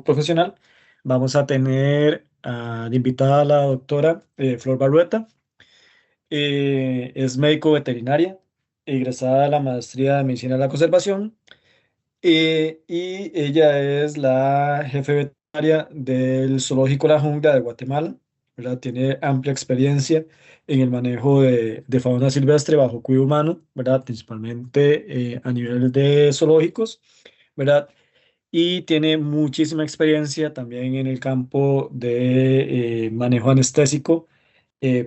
profesional, vamos a tener de invitada a la doctora Flor Barrueta. Es médico veterinaria, egresada de la maestría de medicina de la conservación, y ella es la jefe veterinaria del Zoológico La Jungla de Guatemala, ¿verdad? Tiene amplia experiencia en el manejo de fauna silvestre bajo cuidado humano, ¿verdad? Principalmente a nivel de zoológicos, ¿verdad? Y tiene muchísima experiencia también en el campo de manejo anestésico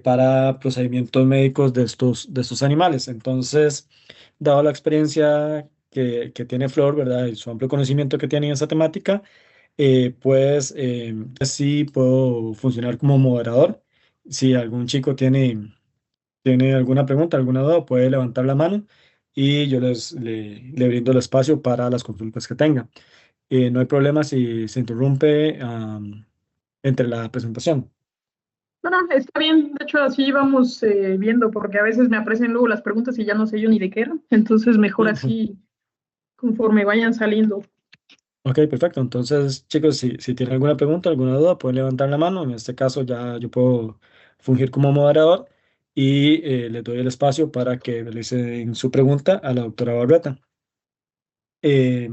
para procedimientos médicos de estos animales. Entonces, dado la experiencia que tiene Flor, ¿verdad? Y su amplio conocimiento que tiene en esa temática, pues sí puedo funcionar como moderador. Si algún chico tiene alguna pregunta, alguna duda, puede levantar la mano y yo le brindo el espacio para las consultas que tenga. No hay problema si se interrumpe entre la presentación. No, no, está bien. De hecho, así vamos viendo, porque a veces me aparecen luego las preguntas y ya no sé yo ni de qué eran. Entonces, mejor así, conforme vayan saliendo. Ok, perfecto. Entonces, chicos, si tienen alguna pregunta, alguna duda, pueden levantar la mano. En este caso, ya yo puedo fungir como moderador y les doy el espacio para que realicen su pregunta a la doctora Barreta. Eh,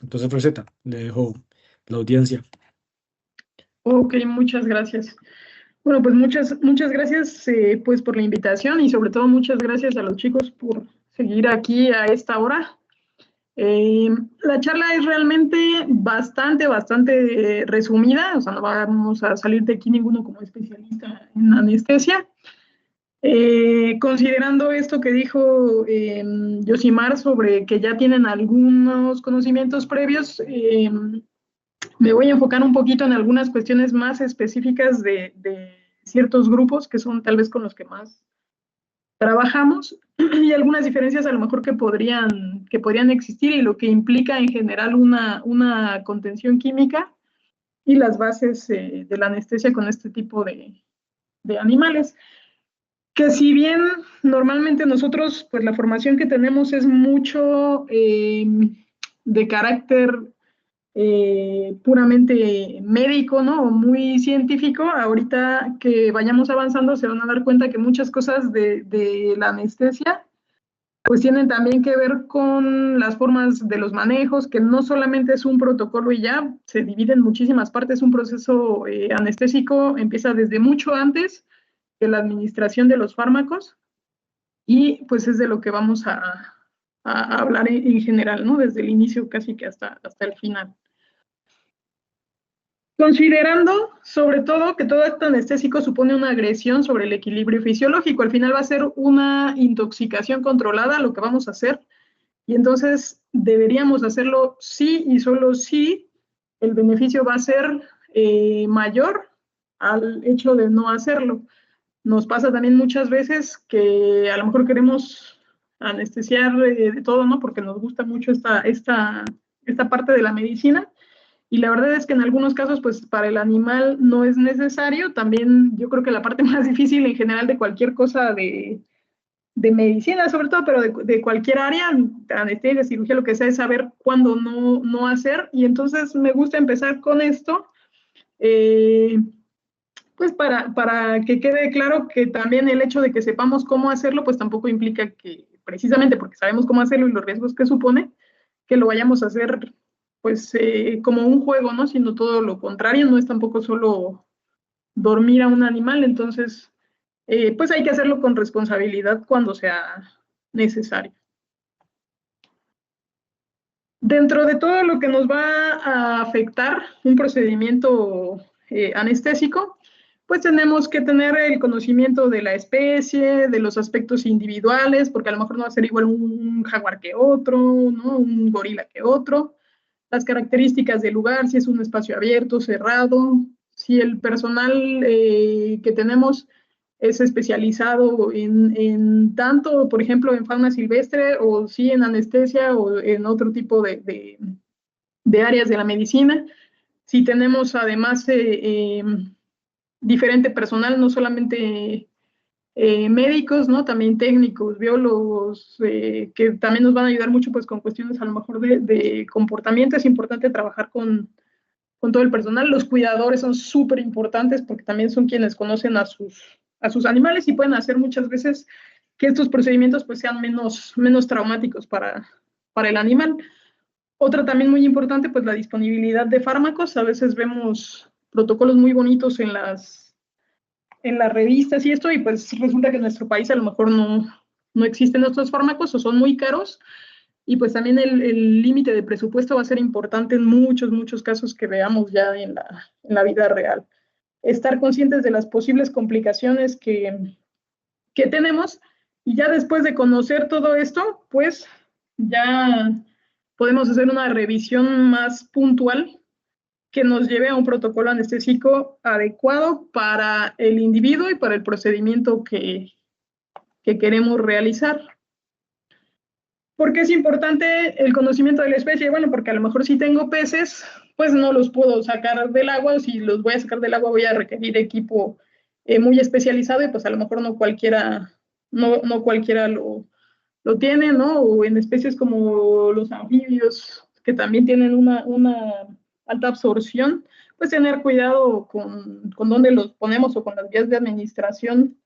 entonces, Rosetta, le dejo la audiencia. Ok, muchas gracias. Bueno, pues muchas gracias pues por la invitación y sobre todo muchas gracias a los chicos por seguir aquí a esta hora. Eh, la charla es realmente bastante resumida, o sea, no vamos a salir de aquí ninguno como especialista en anestesia. Considerando esto que dijo Yosimar sobre que ya tienen algunos conocimientos previos, me voy a enfocar un poquito en algunas cuestiones más específicas de ciertos grupos que son tal vez con los que más trabajamos y algunas diferencias a lo mejor que podrían existir y lo que implica en general una contención química y las bases de la anestesia con este tipo de animales. Que si bien normalmente nosotros, pues la formación que tenemos es mucho de carácter puramente médico, ¿no? O muy científico, ahorita que vayamos avanzando se van a dar cuenta que muchas cosas de la anestesia pues tienen también que ver con las formas de los manejos, que no solamente es un protocolo y ya, se divide en muchísimas partes, un proceso anestésico empieza desde mucho antes de la administración de los fármacos y pues es de lo que vamos a hablar en general, ¿no? Desde el inicio casi que hasta el final. Considerando, sobre todo, que todo acto anestésico supone una agresión sobre el equilibrio fisiológico, al final va a ser una intoxicación controlada lo que vamos a hacer, y entonces deberíamos hacerlo sí y solo si el beneficio va a ser mayor al hecho de no hacerlo. Nos pasa también muchas veces que a lo mejor queremos anestesiar de todo, ¿no? Porque nos gusta mucho esta parte de la medicina, y la verdad es que en algunos casos, pues para el animal no es necesario. También yo creo que la parte más difícil en general de cualquier cosa de medicina, sobre todo, pero de cualquier área, anestesia, cirugía, lo que sea, es saber cuándo no hacer. Y entonces me gusta empezar con esto, eh, pues para que quede claro que también el hecho de que sepamos cómo hacerlo, pues tampoco implica que precisamente porque sabemos cómo hacerlo y los riesgos que supone, que lo vayamos a hacer pues como un juego, ¿no? Sino todo lo contrario, no es tampoco solo dormir a un animal, entonces pues hay que hacerlo con responsabilidad cuando sea necesario. Dentro de todo lo que nos va a afectar un procedimiento anestésico, pues tenemos que tener el conocimiento de la especie, de los aspectos individuales, porque a lo mejor no va a ser igual un jaguar que otro, ¿no? Un gorila que otro, las características del lugar, si es un espacio abierto, cerrado, si el personal que tenemos es especializado en tanto, por ejemplo, en fauna silvestre, o sí en anestesia o en otro tipo de áreas de la medicina. Si tenemos además diferente personal, no solamente médicos, ¿no? También técnicos, biólogos, que también nos van a ayudar mucho pues con cuestiones a lo mejor de comportamiento. Es importante trabajar con todo el personal. Los cuidadores son súper importantes porque también son quienes conocen a sus animales y pueden hacer muchas veces que estos procedimientos pues sean menos traumáticos para el animal. Otra también muy importante, pues la disponibilidad de fármacos. A veces vemos protocolos muy bonitos en las revistas y esto, y pues resulta que en nuestro país a lo mejor no existen estos fármacos o son muy caros, y pues también el límite de presupuesto va a ser importante en muchos casos que veamos ya en la vida real. Estar conscientes de las posibles complicaciones que tenemos, y ya después de conocer todo esto, pues ya podemos hacer una revisión más puntual que nos lleve a un protocolo anestésico adecuado para el individuo y para el procedimiento que queremos realizar. ¿Por qué es importante el conocimiento de la especie? Bueno, porque a lo mejor si tengo peces, pues no los puedo sacar del agua, o si los voy a sacar del agua voy a requerir equipo muy especializado, y pues a lo mejor no cualquiera lo tiene, ¿no? O en especies como los anfibios, que también tienen una alta absorción, pues tener cuidado con dónde los ponemos o con las vías de administración,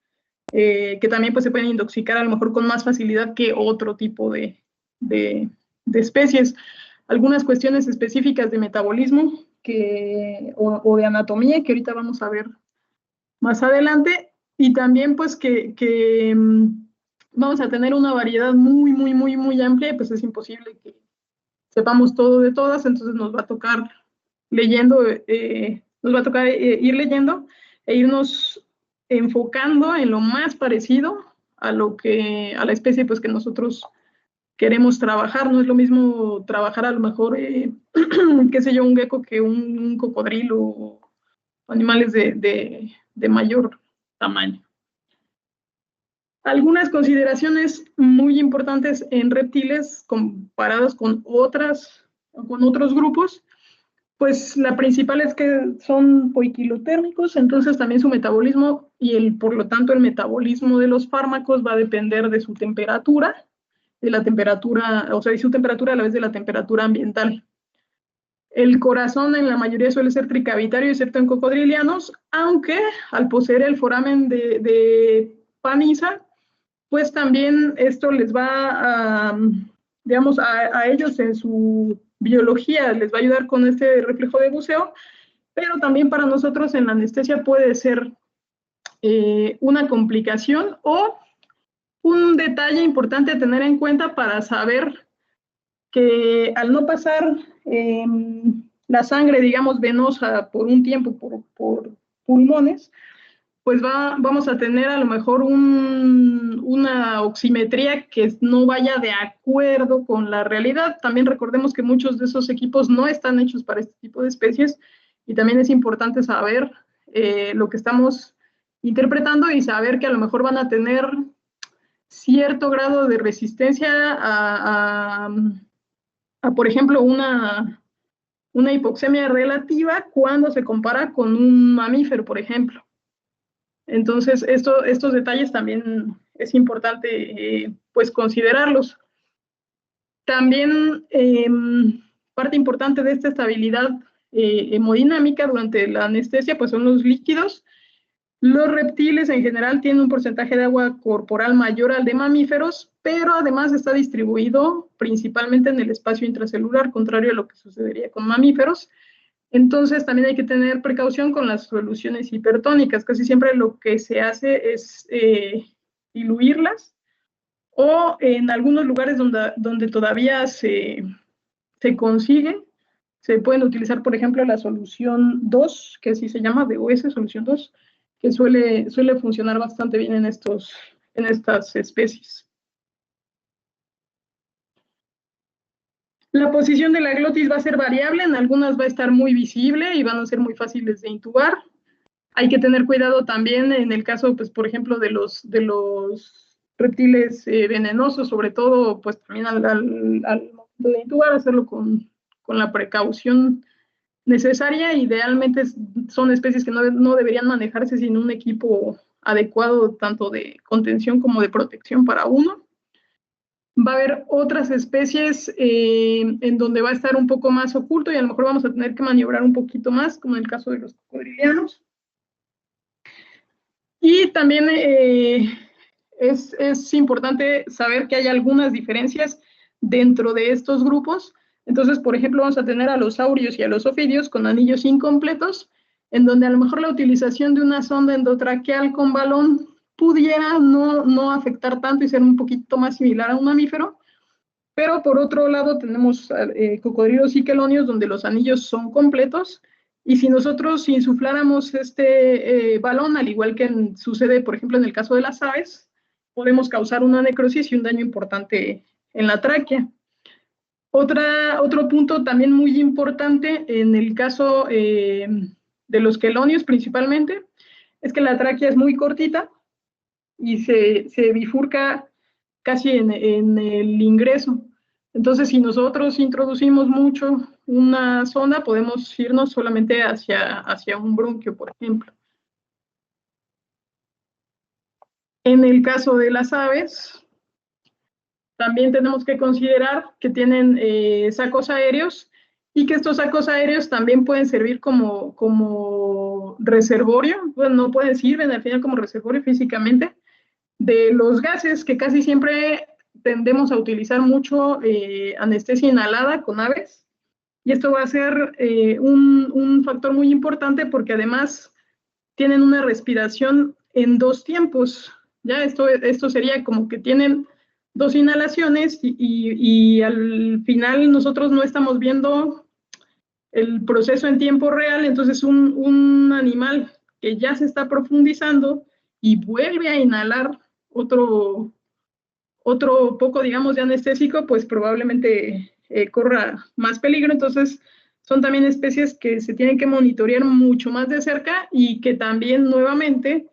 que también pues se pueden intoxicar a lo mejor con más facilidad que otro tipo de especies. Algunas cuestiones específicas de metabolismo o de anatomía que ahorita vamos a ver más adelante, y también pues que vamos a tener una variedad muy amplia, y pues es imposible que sepamos todo de todas, entonces nos va a tocar ir leyendo e irnos enfocando en lo más parecido a la especie pues que nosotros queremos trabajar. No es lo mismo trabajar a lo mejor, qué sé yo, un gecko que un cocodrilo o animales de mayor tamaño. Algunas consideraciones muy importantes en reptiles comparados con otros grupos, pues la principal es que son poiquilotérmicos, entonces también su metabolismo por lo tanto el metabolismo de los fármacos va a depender de su temperatura, o sea, de su temperatura a la vez de la temperatura ambiental. El corazón en la mayoría suele ser tricavitario, excepto en cocodrilianos, aunque al poseer el foramen de Panisa, pues también esto les va digamos, a ellos en su biología les va a ayudar con este reflejo de buceo, pero también para nosotros en la anestesia puede ser una complicación o un detalle importante a tener en cuenta para saber que al no pasar la sangre, digamos, venosa por un tiempo por pulmones, pues vamos a tener a lo mejor una oximetría que no vaya de acuerdo con la realidad. También recordemos que muchos de esos equipos no están hechos para este tipo de especies, y también es importante saber lo que estamos interpretando y saber que a lo mejor van a tener cierto grado de resistencia por ejemplo, una hipoxemia relativa cuando se compara con un mamífero, por ejemplo. Entonces, estos detalles también es importante pues considerarlos. También parte importante de esta estabilidad hemodinámica durante la anestesia pues son los líquidos. Los reptiles en general tienen un porcentaje de agua corporal mayor al de mamíferos, pero además está distribuido principalmente en el espacio intracelular, contrario a lo que sucedería con mamíferos. Entonces también hay que tener precaución con las soluciones hipertónicas. Casi siempre lo que se hace es diluirlas, o en algunos lugares donde todavía se consiguen, se pueden utilizar, por ejemplo, la solución 2, que así se llama, DOS, solución 2, que suele funcionar bastante bien en estas especies. La posición de la glotis va a ser variable, en algunas va a estar muy visible y van a ser muy fáciles de intubar. Hay que tener cuidado también en el caso, pues, por ejemplo, de los reptiles venenosos, sobre todo, pues también al momento de intubar, hacerlo con la precaución necesaria. Idealmente son especies que no deberían manejarse sin un equipo adecuado, tanto de contención como de protección para uno. Va a haber otras especies en donde va a estar un poco más oculto y a lo mejor vamos a tener que maniobrar un poquito más, como en el caso de los cocodrilianos. Y también es importante saber que hay algunas diferencias dentro de estos grupos. Entonces, por ejemplo, vamos a tener a los saurios y a los ofidios con anillos incompletos, en donde a lo mejor la utilización de una sonda endotraqueal con balón pudiera no afectar tanto y ser un poquito más similar a un mamífero. Pero por otro lado tenemos cocodrilos y quelonios donde los anillos son completos y si nosotros insufláramos este balón, al igual que sucede, por ejemplo, en el caso de las aves, podemos causar una necrosis y un daño importante en la tráquea. Otro punto también muy importante en el caso de los quelonios principalmente es que la tráquea es muy cortita y se bifurca casi en el ingreso. Entonces, si nosotros introducimos mucho una sonda, podemos irnos solamente hacia un bronquio, por ejemplo. En el caso de las aves, también tenemos que considerar que tienen sacos aéreos y que estos sacos aéreos también pueden servir como reservorio, bueno, no pueden sirven al final como reservorio físicamente, de los gases que casi siempre tendemos a utilizar mucho anestesia inhalada con aves. Y esto va a ser un factor muy importante porque además tienen una respiración en dos tiempos. Ya esto sería como que tienen dos inhalaciones y al final nosotros no estamos viendo el proceso en tiempo real, entonces un animal que ya se está profundizando y vuelve a inhalar otro poco, digamos, de anestésico, pues probablemente corra más peligro. Entonces, son también especies que se tienen que monitorear mucho más de cerca y que también nuevamente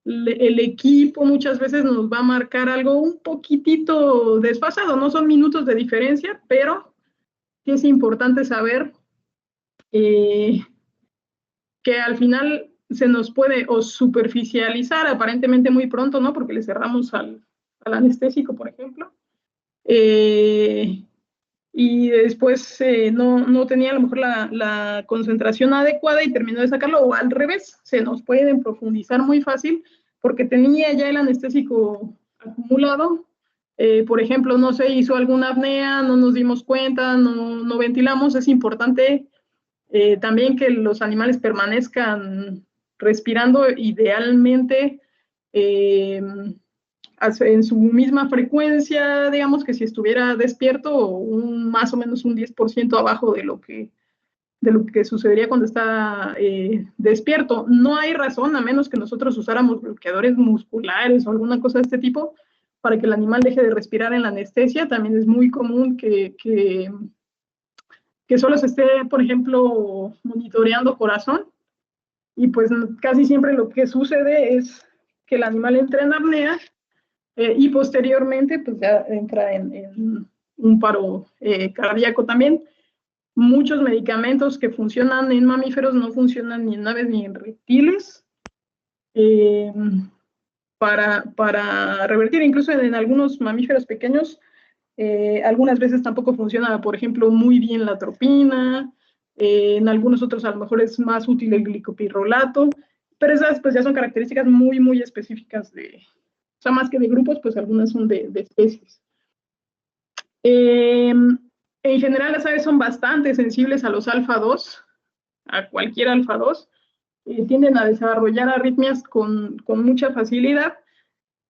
el equipo muchas veces nos va a marcar algo un poquitito desfasado. No son minutos de diferencia, pero sí es importante saber que al final se nos puede o superficializar aparentemente muy pronto, ¿no? Porque le cerramos al anestésico, por ejemplo. Y después no tenía a lo mejor la concentración adecuada y terminó de sacarlo, o al revés, se nos pueden profundizar muy fácil porque tenía ya el anestésico acumulado. Por ejemplo, no se hizo alguna apnea, no nos dimos cuenta, no ventilamos. Es importante también que los animales permanezcan respirando idealmente en su misma frecuencia, digamos que si estuviera despierto, más o menos un 10% abajo de lo que sucedería cuando está despierto. No hay razón, a menos que nosotros usáramos bloqueadores musculares o alguna cosa de este tipo, para que el animal deje de respirar en la anestesia. También es muy común que solo se esté, por ejemplo, monitoreando corazón, y pues casi siempre lo que sucede es que el animal entra en apnea y posteriormente pues ya entra en un paro cardíaco también. Muchos medicamentos que funcionan en mamíferos no funcionan ni en aves ni en reptiles para revertir, incluso en algunos mamíferos pequeños. Algunas veces tampoco funciona, por ejemplo, muy bien la atropina, en algunos otros a lo mejor es más útil el glicopirrolato, pero esas pues ya son características muy específicas o sea, más que de grupos, pues algunas son de especies. En general las aves son bastante sensibles a los alfa-2, a cualquier alfa-2, tienden a desarrollar arritmias con mucha facilidad.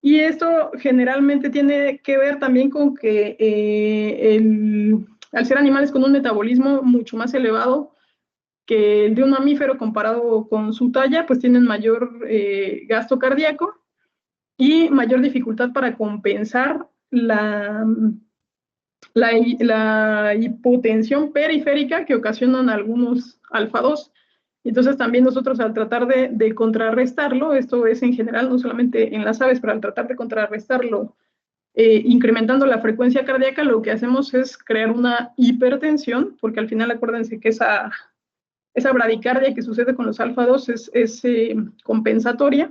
Y esto generalmente tiene que ver también con que al ser animales con un metabolismo mucho más elevado que el de un mamífero comparado con su talla, pues tienen mayor gasto cardíaco y mayor dificultad para compensar la hipotensión periférica que ocasionan algunos alfa-2. Entonces también nosotros al tratar de contrarrestarlo, esto es en general, no solamente en las aves, pero al tratar de contrarrestarlo, incrementando la frecuencia cardíaca, lo que hacemos es crear una hipertensión, porque al final acuérdense que esa bradicardia que sucede con los alfa-2 es compensatoria.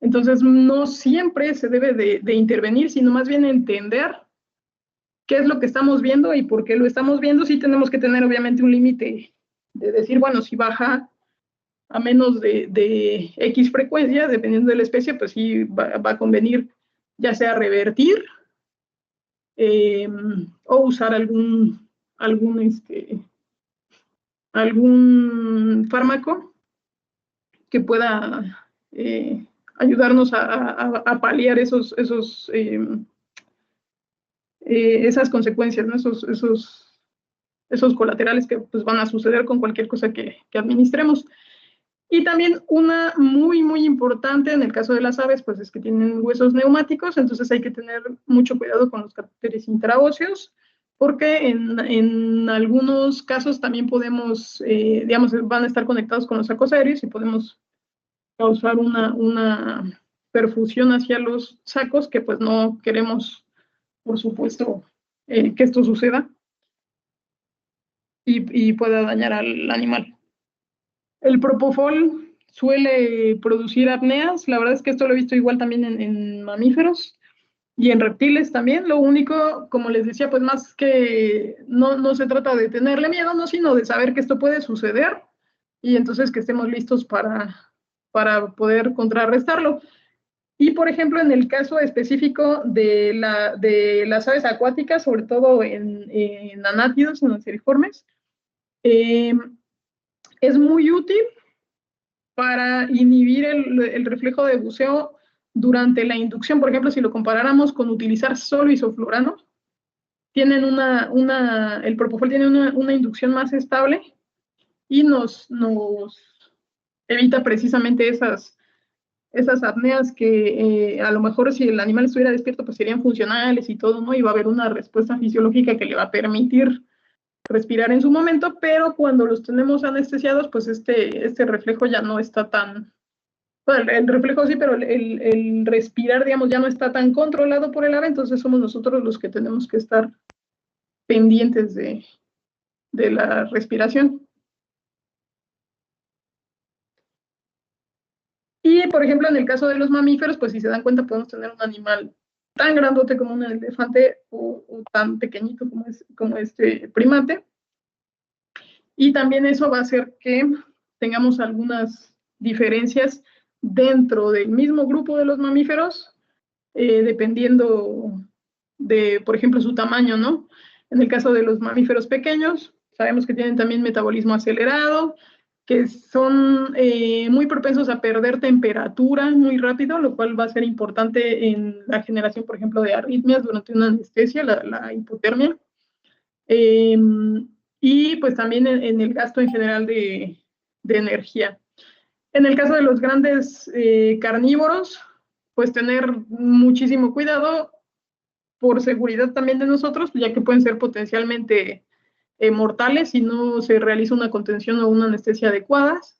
Entonces no siempre se debe de intervenir, sino más bien entender qué es lo que estamos viendo y por qué lo estamos viendo. Sí tenemos que tener obviamente un límite de decir, bueno, si baja a menos de X frecuencia, dependiendo de la especie, pues sí va a convenir ya sea revertir o usar algún fármaco que pueda ayudarnos a paliar esas consecuencias, ¿no? Esos colaterales que pues, van a suceder con cualquier cosa que administremos. Y también una muy, muy importante en el caso de las aves, pues es que tienen huesos neumáticos, entonces hay que tener mucho cuidado con los catéteres intraóseos, porque en algunos casos también podemos, digamos, van a estar conectados con los sacos aéreos y podemos causar una perfusión hacia los sacos que pues no queremos, por supuesto, que esto suceda y pueda dañar al animal. El propofol suele producir apneas, la verdad es que esto lo he visto igual también en mamíferos y en reptiles también. Lo único, como les decía, pues más que no se trata de tenerle miedo, no, sino de saber que esto puede suceder y entonces que estemos listos para poder contrarrestarlo. Y, por ejemplo, en el caso específico de las aves acuáticas, sobre todo en anátidos, en los seriformes, es muy útil para inhibir el reflejo de buceo durante la inducción. Por ejemplo, si lo comparáramos con utilizar solo isoflurano, tienen el propofol tiene una inducción más estable y nos evita precisamente esas apneas que a lo mejor si el animal estuviera despierto pues serían funcionales y todo, ¿no? Y va a haber una respuesta fisiológica que le va a permitir respirar en su momento, pero cuando los tenemos anestesiados, pues este reflejo ya no está tan, bueno, el reflejo sí, pero el respirar, digamos, ya no está tan controlado por el ave, entonces somos nosotros los que tenemos que estar pendientes de la respiración. Y, por ejemplo, en el caso de los mamíferos, pues si se dan cuenta, podemos tener un animal tan grandote como un elefante o tan pequeñito como este primate. Y también eso va a hacer que tengamos algunas diferencias dentro del mismo grupo de los mamíferos, dependiendo de, por ejemplo, su tamaño, ¿no? En el caso de los mamíferos pequeños, sabemos que tienen también metabolismo acelerado, que son muy propensos a perder temperatura muy rápido, lo cual va a ser importante en la generación, por ejemplo, de arritmias durante una anestesia, la hipotermia. Y pues también en el gasto en general de energía. En el caso de los grandes carnívoros, pues tener muchísimo cuidado por seguridad también de nosotros, ya que pueden ser potencialmente mortales si no se realiza una contención o una anestesia adecuadas.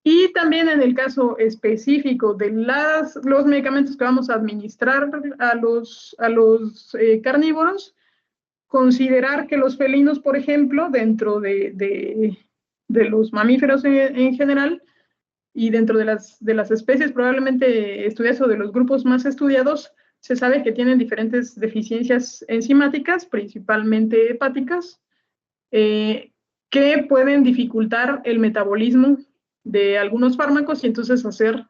Y también en el caso específico de los medicamentos que vamos a administrar a los carnívoros, considerar que los felinos, por ejemplo, dentro de los mamíferos en general y dentro de las especies probablemente estudiadas o de los grupos más estudiados, se sabe que tienen diferentes deficiencias enzimáticas, principalmente hepáticas, que pueden dificultar el metabolismo de algunos fármacos y entonces hacer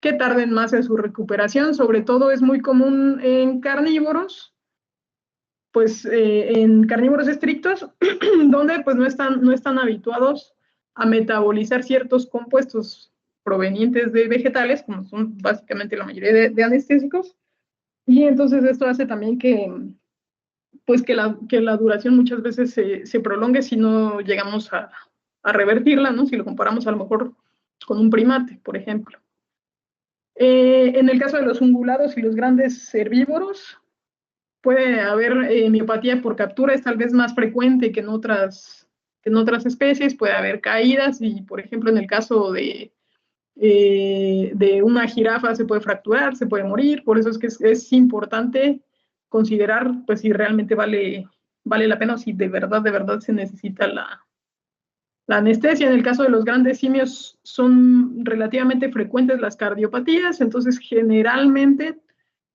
que tarden más en su recuperación. Sobre todo es muy común en carnívoros, pues en carnívoros estrictos, donde pues no están habituados a metabolizar ciertos compuestos provenientes de vegetales, como son básicamente la mayoría de anestésicos, y entonces esto hace también pues que la duración muchas veces se prolongue si no llegamos a revertirla, ¿no? Si lo comparamos a lo mejor con un primate, por ejemplo. En el caso de los ungulados y los grandes herbívoros, puede haber miopatía por captura, es tal vez más frecuente que en otras especies, puede haber caídas y, por ejemplo, en el caso de una jirafa se puede fracturar, se puede morir, por eso es que es importante considerar pues si realmente vale la pena o si de verdad se necesita la anestesia. En el caso de los grandes simios son relativamente frecuentes las cardiopatías, entonces generalmente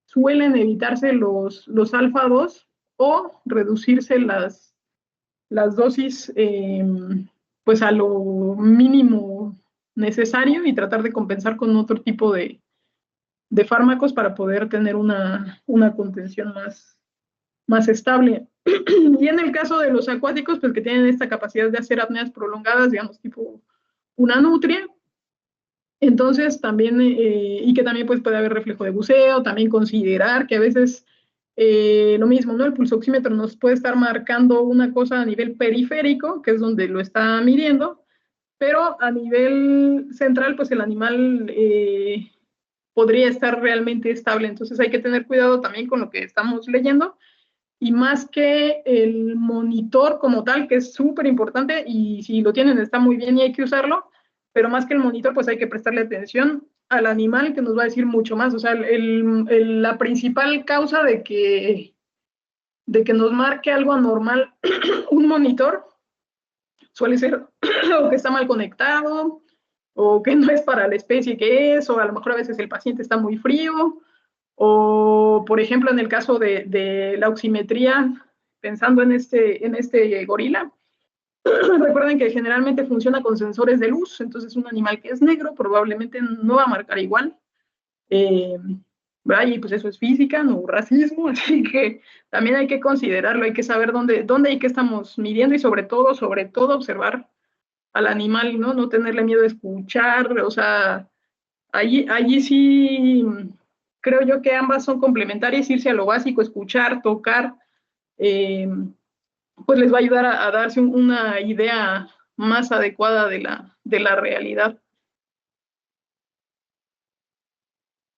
suelen evitarse los alfa 2 o reducirse las dosis pues a lo mínimo necesario y tratar de compensar con otro tipo de fármacos para poder tener una contención más estable. Y en el caso de los acuáticos, pues que tienen esta capacidad de hacer apneas prolongadas, digamos, tipo una nutria, entonces también, y que también pues, puede haber reflejo de buceo, también considerar que a veces lo mismo, ¿no? El pulsoxímetro nos puede estar marcando una cosa a nivel periférico, que es donde lo está midiendo, pero a nivel central, pues el animal podría estar realmente estable. Entonces hay que tener cuidado también con lo que estamos leyendo y más que el monitor como tal, que es súper importante y si lo tienen está muy bien y hay que usarlo, pero más que el monitor, pues hay que prestarle atención al animal que nos va a decir mucho más. O sea, la principal causa de que nos marque algo anormal un monitor suele ser o que está mal conectado, o que no es para la especie que es, o a lo mejor a veces el paciente está muy frío, o por ejemplo en el caso de la oximetría, pensando en este gorila, recuerden que generalmente funciona con sensores de luz, entonces un animal que es negro probablemente no va a marcar igual. ¿Verdad? Y pues eso es física, no racismo, así que también hay que considerarlo, hay que saber dónde y qué estamos midiendo y sobre todo observar al animal, ¿no? No tenerle miedo a escuchar, o sea, allí sí creo yo que ambas son complementarias, irse a lo básico, escuchar, tocar, eh, pues les va a ayudar a darse una idea más adecuada de la realidad.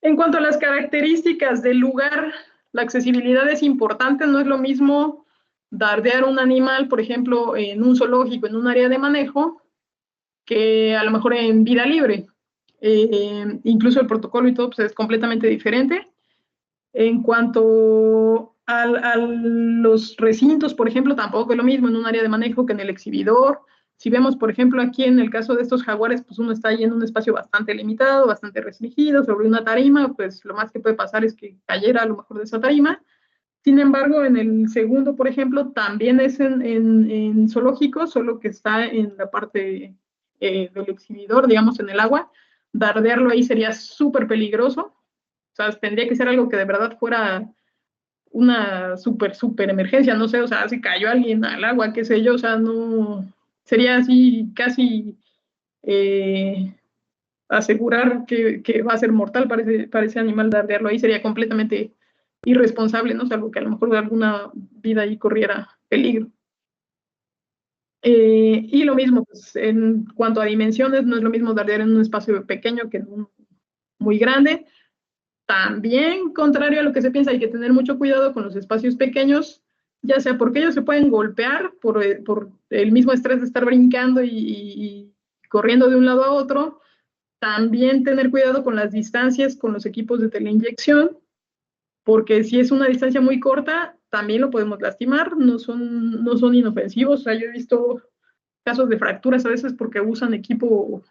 En cuanto a las características del lugar, la accesibilidad es importante, no es lo mismo dardear un animal, por ejemplo, en un zoológico, en un área de manejo, que a lo mejor en vida libre. Incluso el protocolo y todo pues, es completamente diferente. En cuanto a los recintos, por ejemplo, tampoco es lo mismo en un área de manejo que en el exhibidor. Si vemos, por ejemplo, aquí en el caso de estos jaguares, pues uno está ahí en un espacio bastante limitado, bastante restringido, sobre una tarima, pues lo más que puede pasar es que cayera a lo mejor de esa tarima. Sin embargo, en el segundo, por ejemplo, también es en zoológico, solo que está en la parte del exhibidor, digamos, en el agua. Dardearlo ahí sería súper peligroso. O sea, tendría que ser algo que de verdad fuera una súper emergencia, no sé, o sea, si cayó alguien al agua, qué sé yo, o sea, no, sería así casi eh, asegurar que va a ser mortal para ese animal dardearlo ahí, sería completamente irresponsable, ¿no? Salvo que a lo mejor de alguna vida ahí corriera peligro. Y lo mismo, pues, en cuanto a dimensiones, no es lo mismo dardear en un espacio pequeño que en un muy grande. También, contrario a lo que se piensa, hay que tener mucho cuidado con los espacios pequeños, ya sea porque ellos se pueden golpear por el mismo estrés de estar brincando y corriendo de un lado a otro. También tener cuidado con las distancias con los equipos de teleinyección, porque si es una distancia muy corta, también lo podemos lastimar, no son inofensivos. O sea, yo he visto casos de fracturas a veces porque usan equipo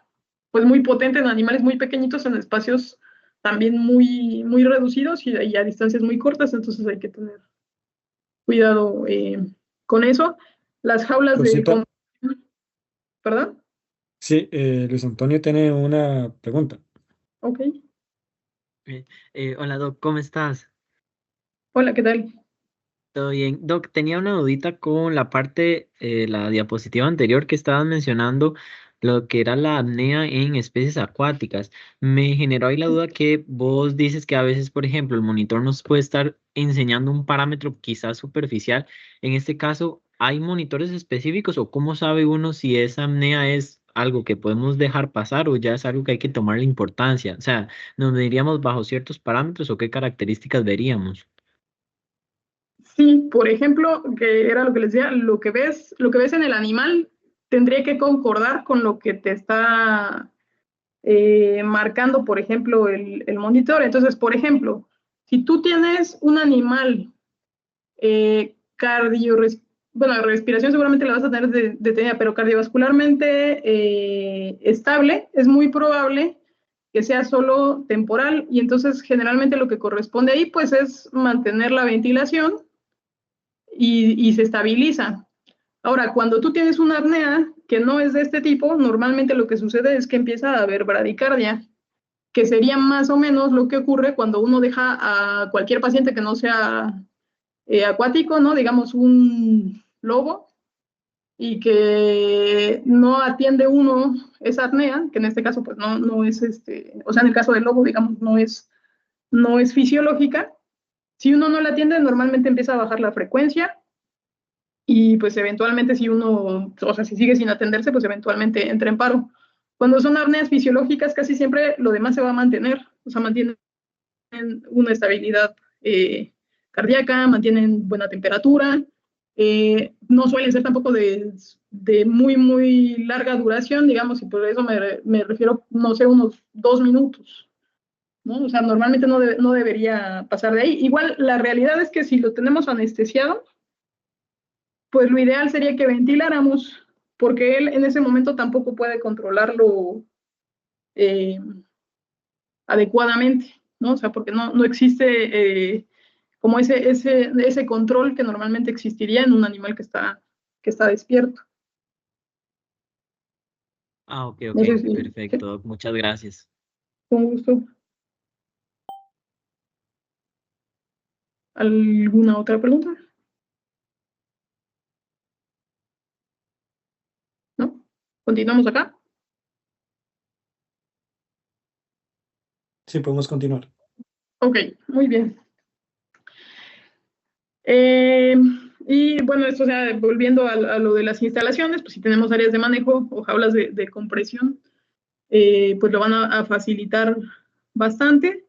pues muy potente en animales muy pequeñitos en espacios también muy reducidos y a distancias muy cortas, entonces hay que tener cuidado con eso. Las jaulas de... Rosita, ¿Perdón? sí, Luis Antonio tiene una pregunta. Ok. Hola Doc, ¿cómo estás? Hola, ¿qué tal? ¿Todo bien? Doc, tenía una dudita con la parte, la diapositiva anterior que estabas mencionando, lo que era la apnea en especies acuáticas. Me generó ahí la duda que vos dices que a veces, por ejemplo, el monitor nos puede estar enseñando un parámetro quizás superficial. En este caso, ¿hay monitores específicos o cómo sabe uno si esa apnea es algo que podemos dejar pasar o ya es algo que hay que tomarle importancia? O sea, ¿nos mediríamos bajo ciertos parámetros o qué características veríamos? Sí, por ejemplo, que era lo que les decía, lo que ves en el animal tendría que concordar con lo que te está marcando, por ejemplo, el monitor. Entonces, por ejemplo, si tú tienes un animal cardio, bueno, la respiración seguramente la vas a tener detenida, pero cardiovascularmente estable, es muy probable que sea solo temporal y entonces generalmente lo que corresponde ahí pues es mantener la ventilación y se estabiliza. Ahora, cuando tú tienes una apnea que no es de este tipo, normalmente lo que sucede es que empieza a haber bradicardia, que sería más o menos lo que ocurre cuando uno deja a cualquier paciente que no sea acuático, ¿no? Digamos un lobo, y que no atiende uno esa apnea, que en este caso pues no es, o sea, en el caso del lobo, digamos, no es fisiológica. Si uno no la atiende, normalmente empieza a bajar la frecuencia y pues eventualmente si uno, o sea, si sigue sin atenderse, pues eventualmente entra en paro. Cuando son apneas fisiológicas, casi siempre lo demás se va a mantener, o sea, mantienen una estabilidad cardíaca, mantienen buena temperatura, no suelen ser tampoco de muy larga duración, digamos, y por eso me refiero, no sé, unos 2 minutos, ¿no? O sea, normalmente no debería pasar de ahí. Igual, la realidad es que si lo tenemos anestesiado, pues lo ideal sería que ventiláramos, porque él en ese momento tampoco puede controlarlo eh, adecuadamente, ¿no? O sea, porque no existe como ese control que normalmente existiría en un animal que está despierto. Ah, ok, ok, No sé si, perfecto, sí, Doc, muchas gracias. con gusto. ¿Alguna otra pregunta? ¿No? ¿Continuamos acá? Sí, podemos continuar. Ok, muy bien. Eh, y bueno, esto, o sea, volviendo a lo de las instalaciones, pues si tenemos áreas de manejo o jaulas de compresión, pues lo van a facilitar bastante.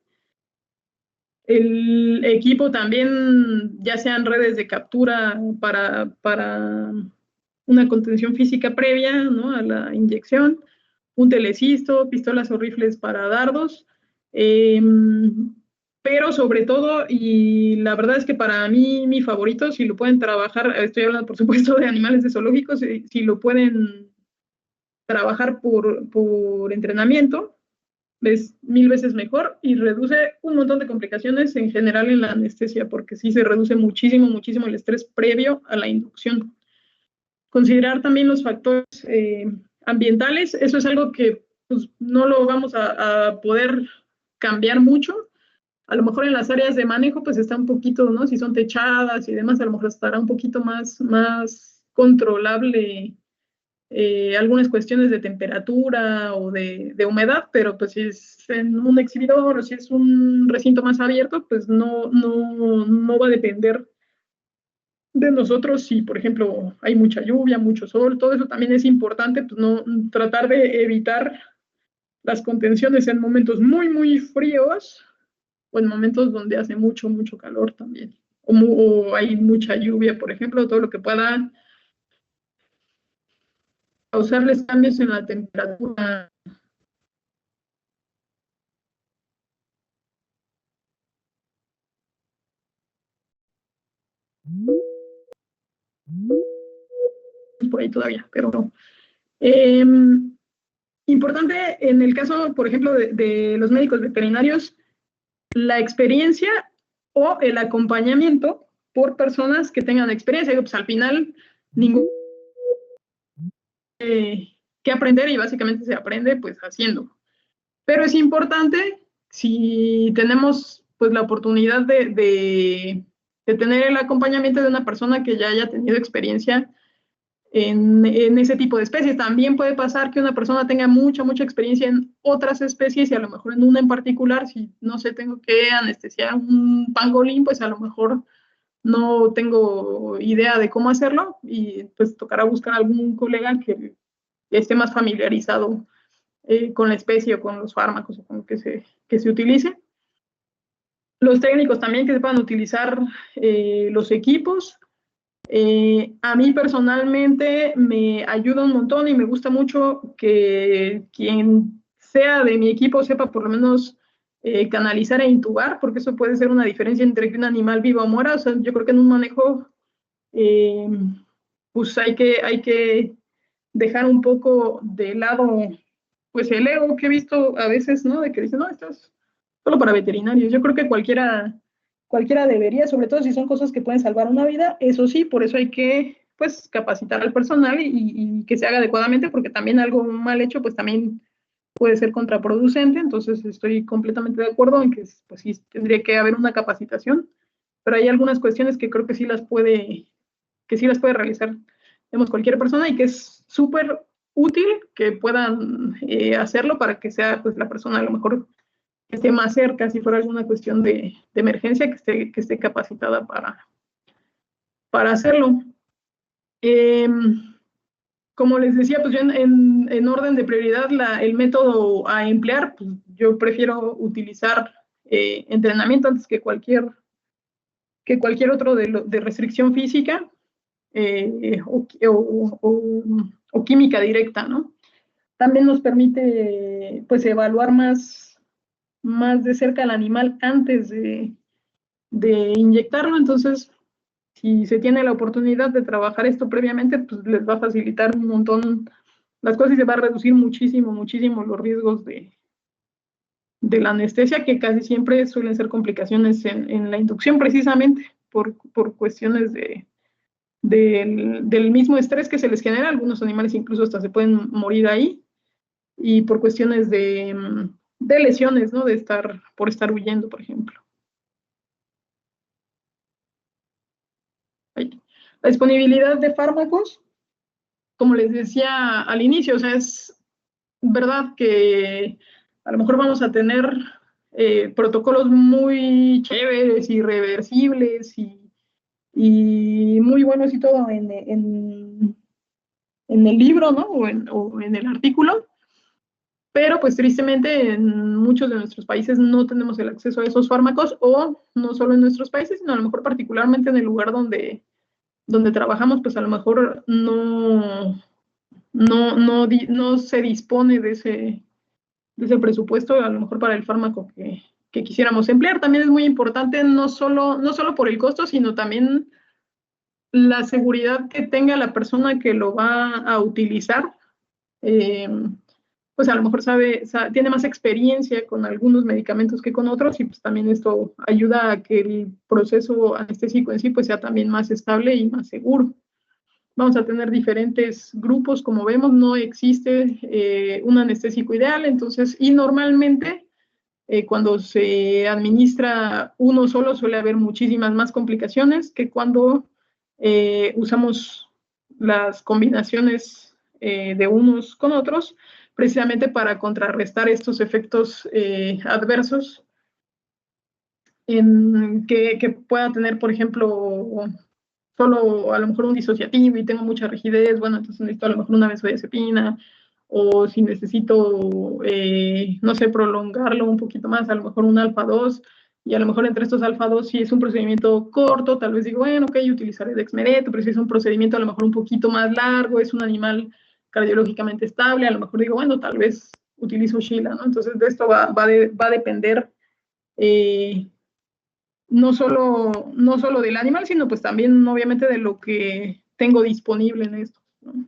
El equipo también, ya sean redes de captura para una contención física previa, ¿no?, a la inyección, un telecisto, pistolas o rifles para dardos, eh, pero sobre todo, y la verdad es que para mí mi favorito, si lo pueden trabajar, estoy hablando por supuesto de animales de zoológicos, si lo pueden trabajar por entrenamiento, es 1000 veces mejor y reduce un montón de complicaciones en general en la anestesia, porque sí se reduce muchísimo el estrés previo a la inducción. Considerar también los factores ambientales, eso es algo que pues, no lo vamos a poder cambiar mucho. A lo mejor en las áreas de manejo, pues está un poquito, ¿no? Si son techadas y demás, a lo mejor estará un poquito más controlable algunas cuestiones de temperatura o de humedad, pero pues si es en un exhibidor o si es un recinto más abierto, pues no va a depender de nosotros si, por ejemplo, hay mucha lluvia, mucho sol, todo eso también es importante, pues no tratar de evitar las contenciones en momentos muy fríos o en momentos donde hace mucho calor también. O hay mucha lluvia, por ejemplo, todo lo que pueda causarles cambios en la temperatura. Por ahí todavía, pero no. Eh, Importante en el caso, por ejemplo, de los médicos veterinarios, la experiencia o el acompañamiento por personas que tengan experiencia. Pues al final, ningún que aprender y básicamente se aprende pues haciendo. Pero es importante si tenemos pues la oportunidad de tener el acompañamiento de una persona que ya haya tenido experiencia en ese tipo de especies. También puede pasar que una persona tenga mucha experiencia en otras especies y a lo mejor en una en particular, si no sé, tengo que anestesiar un pangolín, pues a lo mejor no tengo idea de cómo hacerlo y pues tocará buscar algún colega que esté más familiarizado con la especie o con los fármacos o con lo que se utilice. Los técnicos también que sepan utilizar los equipos. A mí personalmente me ayuda un montón y me gusta mucho que quien sea de mi equipo sepa por lo menos canalizar e intubar, porque eso puede ser una diferencia entre que un animal viva o muera. O sea, yo creo que en un manejo eh, pues hay que dejar un poco de lado pues el ego que he visto a veces, ¿no? De que dicen, no, esto es solo para veterinarios. Yo creo que cualquiera cualquiera debería, sobre todo si son cosas que pueden salvar una vida. Eso sí, por eso hay que, pues, capacitar al personal y que se haga adecuadamente, porque también algo mal hecho, pues también puede ser contraproducente. Entonces estoy completamente de acuerdo en que, pues, sí tendría que haber una capacitación, pero hay algunas cuestiones que creo que sí las puede realizar, digamos, cualquier persona, y que es súper útil que puedan hacerlo para que sea, pues, la persona a lo mejor que esté más cerca, si fuera alguna cuestión de emergencia, que esté capacitada para hacerlo. Como les decía, pues yo en orden de prioridad, el método a emplear, pues yo prefiero utilizar entrenamiento antes que cualquier otro de restricción física, o química directa, ¿no? También nos permite, pues, evaluar más de cerca al animal antes de inyectarlo. Entonces, si se tiene la oportunidad de trabajar esto previamente, pues les va a facilitar un montón las cosas y se va a reducir muchísimo, muchísimo los riesgos de la anestesia, que casi siempre suelen ser complicaciones en la inducción, precisamente por cuestiones del mismo estrés que se les genera. Algunos animales incluso hasta se pueden morir ahí, y por cuestiones de lesiones, ¿no? Por estar huyendo, por ejemplo. La disponibilidad de fármacos, como les decía al inicio, o sea, es verdad que a lo mejor vamos a tener protocolos muy chéveres y reversibles y muy buenos y todo en el libro, ¿no? O en el artículo, pero pues tristemente en muchos de nuestros países no tenemos el acceso a esos fármacos, o no solo en nuestros países, sino a lo mejor particularmente en el lugar donde trabajamos, pues a lo mejor no se dispone de ese presupuesto, a lo mejor para el fármaco que quisiéramos emplear. También es muy importante, no solo por el costo, sino también la seguridad que tenga la persona que lo va a utilizar. Pues a lo mejor tiene más experiencia con algunos medicamentos que con otros, y pues también esto ayuda a que el proceso anestésico en sí pues sea también más estable y más seguro. Vamos a tener diferentes grupos, como vemos, no existe un anestésico ideal. Entonces, y normalmente cuando se administra uno solo suele haber muchísimas más complicaciones que cuando usamos las combinaciones de unos con otros, precisamente para contrarrestar estos efectos adversos que pueda tener, por ejemplo, solo a lo mejor un disociativo y tengo mucha rigidez. Bueno, entonces necesito a lo mejor una benzodiazepina, o si necesito, no sé, prolongarlo un poquito más, a lo mejor un alfa-2, y a lo mejor entre estos alfa-2, si es un procedimiento corto, tal vez digo, bueno, ok, utilizaré dexmedeto, pero si es un procedimiento a lo mejor un poquito más largo, es un animal cardiológicamente estable, a lo mejor digo, bueno, tal vez utilizo Sheila, ¿no? Entonces de esto va a depender no solo del animal, sino pues también obviamente de lo que tengo disponible en esto, ¿no?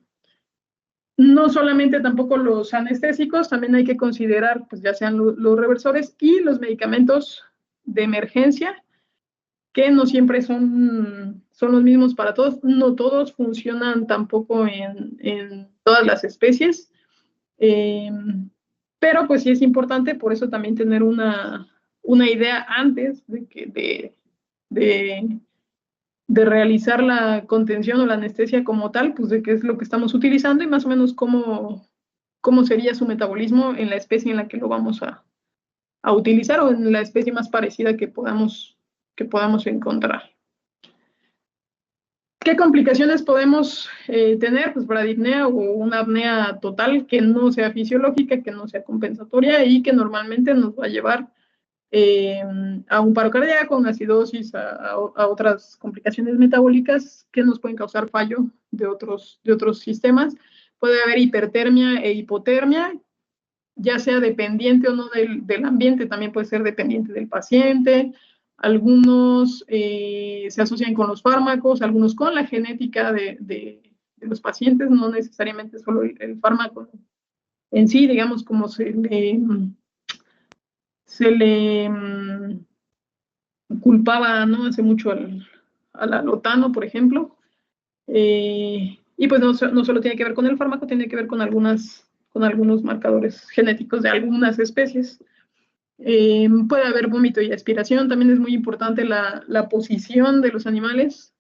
No solamente tampoco los anestésicos, también hay que considerar, pues ya sean los reversores y los medicamentos de emergencia, que no siempre son los mismos para todos. No todos funcionan tampoco en todas las especies, pero pues sí es importante, por eso también tener una idea antes de realizar la contención o la anestesia como tal, pues de qué es lo que estamos utilizando y más o menos cómo sería su metabolismo en la especie en la que lo vamos a utilizar, o en la especie más parecida que podamos encontrar. ¿Qué complicaciones podemos tener? Pues bradipnea o una apnea total que no sea fisiológica, que no sea compensatoria, y que normalmente nos va a llevar a un paro cardíaco, una acidosis, a otras complicaciones metabólicas que nos pueden causar fallo de otros sistemas. Puede haber hipertermia e hipotermia, ya sea dependiente o no del ambiente, también puede ser dependiente del paciente. Algunos se asocian con los fármacos, algunos con la genética de los pacientes, no necesariamente solo el fármaco en sí, digamos, como culpaba, ¿no?, hace mucho al alotano, por ejemplo. Y pues no solo tiene que ver con el fármaco, tiene que ver con algunos marcadores genéticos de algunas especies. Puede haber vómito y aspiración, también es muy importante la posición de los animales.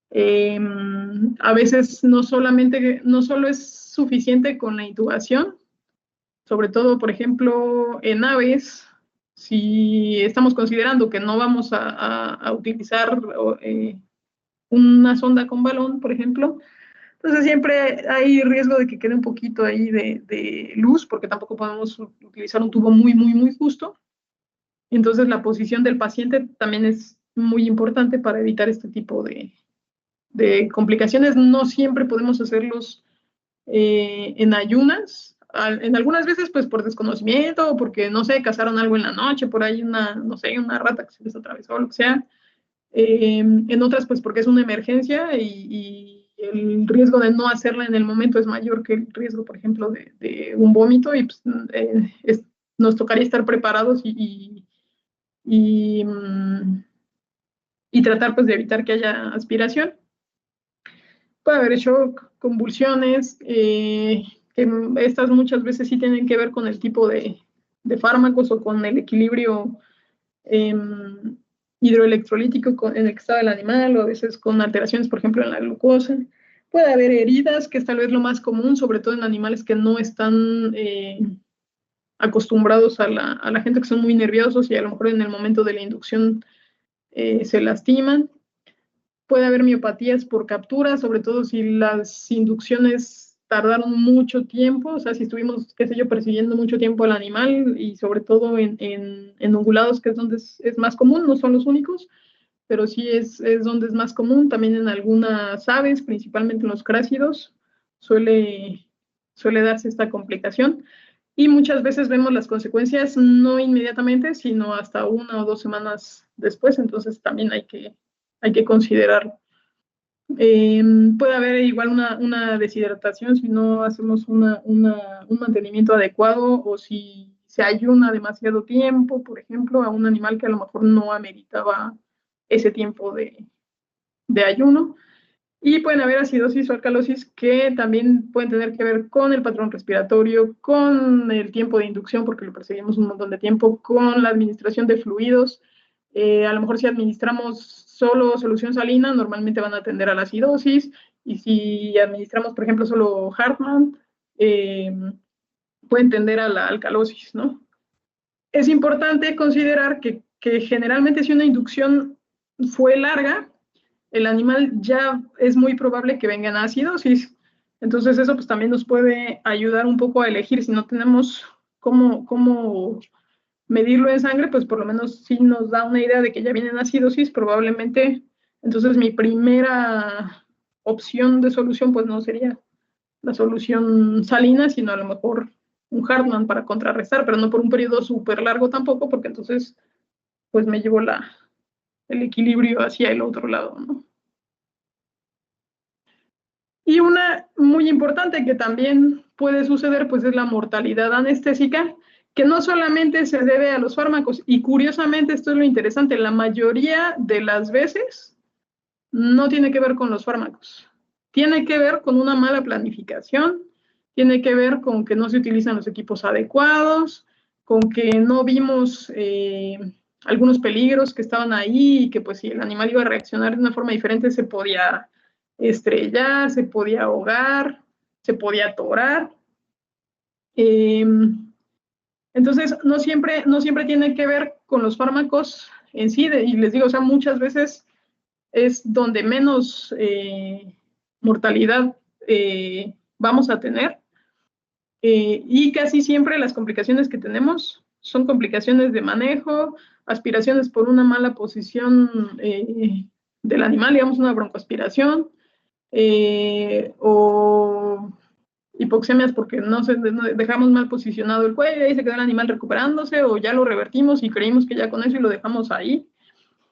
A veces no solo es suficiente con la intubación, sobre todo, por ejemplo, en aves, si estamos considerando que no vamos a utilizar una sonda con balón, por ejemplo, entonces siempre hay riesgo de que quede un poquito ahí de luz, porque tampoco podemos utilizar un tubo muy, muy, muy justo. Entonces la posición del paciente también es muy importante para evitar este tipo de complicaciones. No siempre podemos hacerlos en ayunas. En algunas veces, pues por desconocimiento o porque, no sé, cazaron algo en la noche, por ahí no sé, una rata que se les atravesó o lo que sea. En otras, pues porque es una emergencia y el riesgo de no hacerla en el momento es mayor que el riesgo, por ejemplo, de un vómito y pues, nos tocaría estar preparados y tratar pues de evitar que haya aspiración. Puede haber shock, convulsiones, que estas muchas veces sí tienen que ver con el tipo de fármacos o con el equilibrio hidroelectrolítico en el que estaba el animal, o a veces con alteraciones, por ejemplo, en la glucosa. Puede haber heridas, que es tal vez lo más común, sobre todo en animales que no están acostumbrados a la gente, que son muy nerviosos y a lo mejor en el momento de la inducción se lastiman. Puede haber miopatías por captura, sobre todo si las inducciones tardaron mucho tiempo, o sea, si estuvimos, qué sé yo, persiguiendo mucho tiempo al animal y sobre todo en ungulados, que es donde es más común, no son los únicos, pero sí es donde es más común. También en algunas aves, principalmente en los crácidos, suele darse esta complicación. Y muchas veces vemos las consecuencias no inmediatamente, sino hasta 1 o 2 semanas después, entonces también hay que considerarlo. Puede haber igual una deshidratación si no hacemos un mantenimiento adecuado o si se ayuna demasiado tiempo, por ejemplo, a un animal que a lo mejor no ameritaba ese tiempo de ayuno. Y pueden haber acidosis o alcalosis que también pueden tener que ver con el patrón respiratorio, con el tiempo de inducción, porque lo perseguimos un montón de tiempo, con la administración de fluidos. A lo mejor si administramos solo solución salina, normalmente van a tender a la acidosis, y si administramos, por ejemplo, solo Hartmann, pueden tender a la alcalosis, ¿no? Es importante considerar que generalmente si una inducción fue larga, el animal ya es muy probable que venga en acidosis. Entonces eso pues también nos puede ayudar un poco a elegir. Si no tenemos cómo medirlo en sangre, pues por lo menos sí nos da una idea de que ya viene en acidosis, probablemente. Entonces mi primera opción de solución pues no sería la solución salina, sino a lo mejor un Hartmann para contrarrestar, pero no por un periodo súper largo tampoco, porque entonces pues me llevo el equilibrio hacia el otro lado, ¿no? Y una muy importante que también puede suceder, pues es la mortalidad anestésica, que no solamente se debe a los fármacos, y curiosamente esto es lo interesante, la mayoría de las veces no tiene que ver con los fármacos, tiene que ver con una mala planificación, tiene que ver con que no se utilizan los equipos adecuados, con que no vimos algunos peligros que estaban ahí y que pues si el animal iba a reaccionar de una forma diferente se podía estrellar, se podía ahogar, se podía atorar. Entonces, no siempre tiene que ver con los fármacos en sí, y les digo, o sea, muchas veces es donde menos mortalidad vamos a tener, y casi siempre las complicaciones que tenemos son complicaciones de manejo, aspiraciones por una mala posición del animal, digamos una broncoaspiración, o hipoxemias porque no dejamos mal posicionado el cuello y ahí se quedó el animal recuperándose, o ya lo revertimos y creímos que ya con eso y lo dejamos ahí.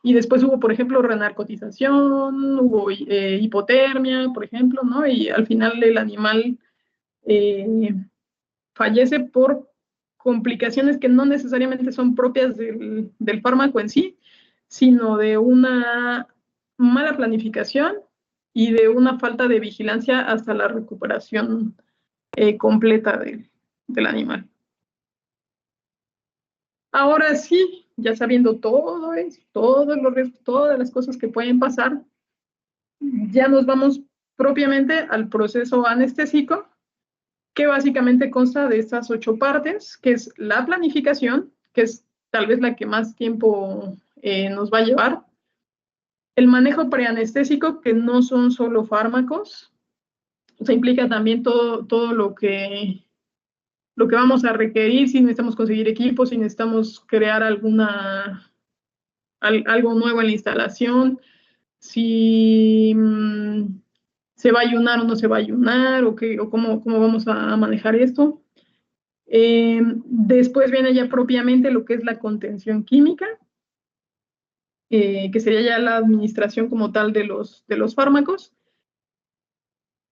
Y después hubo, por ejemplo, renarcotización, hubo hipotermia, por ejemplo, ¿no? Y al final el animal fallece por complicaciones que no necesariamente son propias del fármaco en sí, sino de una mala planificación y de una falta de vigilancia hasta la recuperación completa del animal. Ahora sí, ya sabiendo todo eso, todas las cosas que pueden pasar, ya nos vamos propiamente al proceso anestésico, que básicamente consta de estas 8 partes, que es la planificación, que es tal vez la que más tiempo nos va a llevar, el manejo preanestésico, que no son solo fármacos, o sea, implica también todo lo que vamos a requerir, si necesitamos conseguir equipos, si necesitamos crear algo nuevo en la instalación, si se va a ayunar o no se va a ayunar, o cómo vamos a manejar esto. Después viene ya propiamente lo que es la contención química, que sería ya la administración como tal de los fármacos.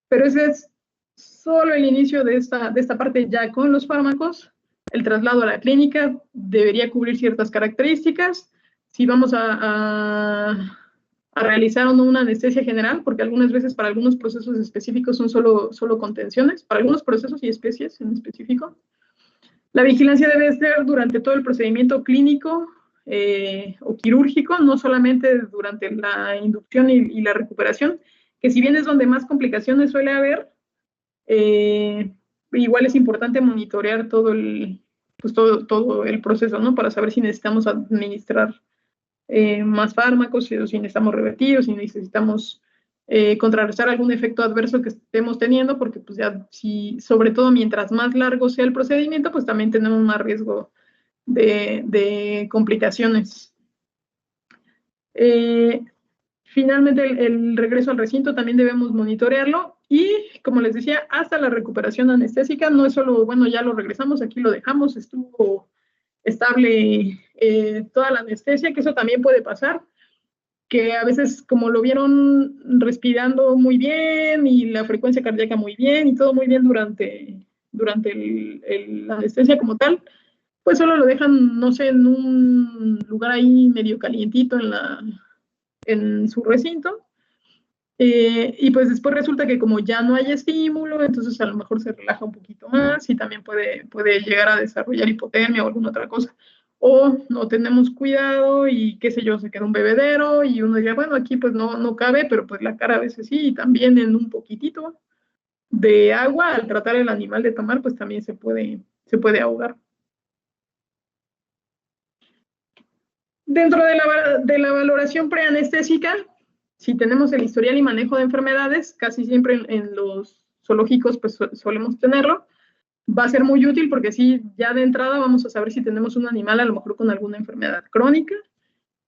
Pero ese es solo el inicio de esta parte ya con los fármacos. El traslado a la clínica debería cubrir ciertas características. Si vamos a realizar o no una anestesia general, porque algunas veces para algunos procesos específicos son solo contenciones, para algunos procesos y especies en específico. La vigilancia debe ser durante todo el procedimiento clínico o quirúrgico, no solamente durante la inducción y la recuperación, que si bien es donde más complicaciones suele haber, igual es importante monitorear todo el proceso, ¿no? Para saber si necesitamos administrar más fármacos, si necesitamos revertir, si necesitamos contrarrestar algún efecto adverso que estemos teniendo, porque pues ya, sobre todo mientras más largo sea el procedimiento, pues también tenemos más riesgo de complicaciones. Finalmente, el regreso al recinto también debemos monitorearlo y, como les decía, hasta la recuperación anestésica. No es solo, bueno, ya lo regresamos, aquí lo dejamos, estuvo estable toda la anestesia, que eso también puede pasar, que a veces como lo vieron respirando muy bien y la frecuencia cardíaca muy bien y todo muy bien durante la anestesia como tal, pues solo lo dejan, no sé, en un lugar ahí medio calientito en su recinto. Y pues después resulta que como ya no hay estímulo, entonces a lo mejor se relaja un poquito más y también puede llegar a desarrollar hipotermia o alguna otra cosa. O no tenemos cuidado y qué sé yo, se queda un bebedero y uno diría, bueno, aquí pues no cabe, pero pues la cara a veces sí, y también en un poquitito de agua, al tratar el animal de tomar, pues también se puede ahogar. Dentro de la valoración preanestésica, si tenemos el historial y manejo de enfermedades, casi siempre en los zoológicos pues solemos tenerlo, va a ser muy útil porque sí, ya de entrada vamos a saber si tenemos un animal a lo mejor con alguna enfermedad crónica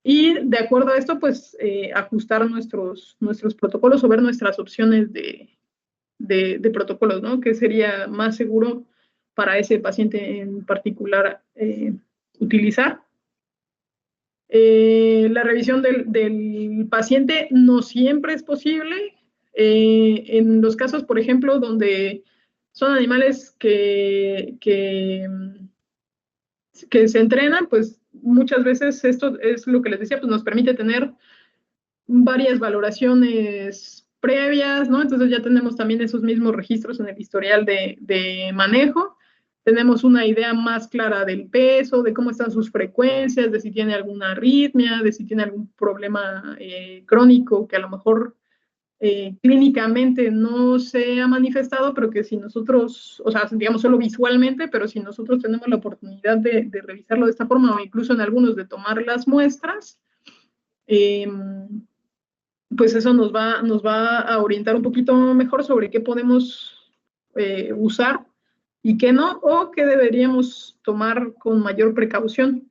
y de acuerdo a esto pues ajustar nuestros protocolos o ver nuestras opciones de protocolos, ¿no? Que sería más seguro para ese paciente en particular utilizar. La revisión del paciente no siempre es posible. En los casos, por ejemplo, donde son animales que se entrenan, pues muchas veces esto es lo que les decía, pues nos permite tener varias valoraciones previas, ¿no? Entonces ya tenemos también esos mismos registros en el historial de manejo. Tenemos una idea más clara del peso, de cómo están sus frecuencias, de si tiene alguna arritmia, de si tiene algún problema crónico que a lo mejor clínicamente no se ha manifestado, pero que si nosotros, o sea, digamos solo visualmente, pero si nosotros tenemos la oportunidad de revisarlo de esta forma o incluso en algunos de tomar las muestras, pues eso nos va a orientar un poquito mejor sobre qué podemos usar y qué no, o qué deberíamos tomar con mayor precaución.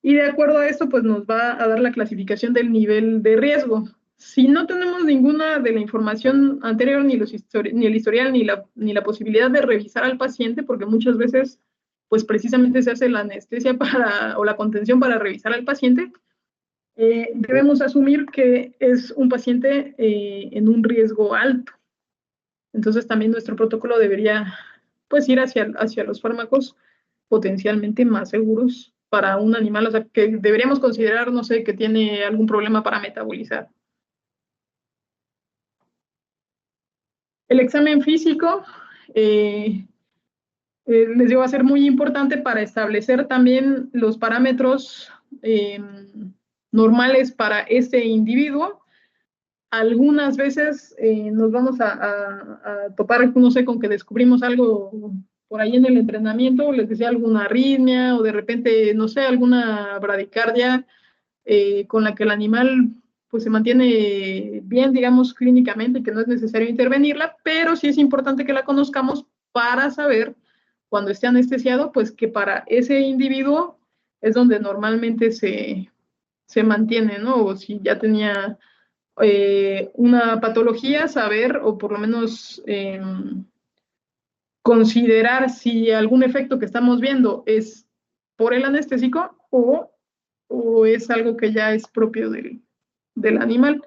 Y de acuerdo a esto, pues nos va a dar la clasificación del nivel de riesgo. Si no tenemos ninguna de la información anterior, ni el historial, ni la posibilidad de revisar al paciente, porque muchas veces, pues precisamente se hace la anestesia o la contención para revisar al paciente, debemos asumir que es un paciente en un riesgo alto. Entonces también nuestro protocolo debería pues ir hacia los fármacos potencialmente más seguros para un animal, o sea, que deberíamos considerar, no sé, que tiene algún problema para metabolizar. El examen físico, les digo, va a ser muy importante para establecer también los parámetros normales para este individuo. Algunas veces nos vamos a topar, no sé, con que descubrimos algo por ahí en el entrenamiento, les decía alguna arritmia o de repente, no sé, alguna bradicardia con la que el animal pues se mantiene bien, digamos, clínicamente, y que no es necesario intervenirla, pero sí es importante que la conozcamos para saber cuando esté anestesiado, pues que para ese individuo es donde normalmente se mantiene, ¿no? O si ya tenía una patología, saber o por lo menos considerar si algún efecto que estamos viendo es por el anestésico o es algo que ya es propio del animal.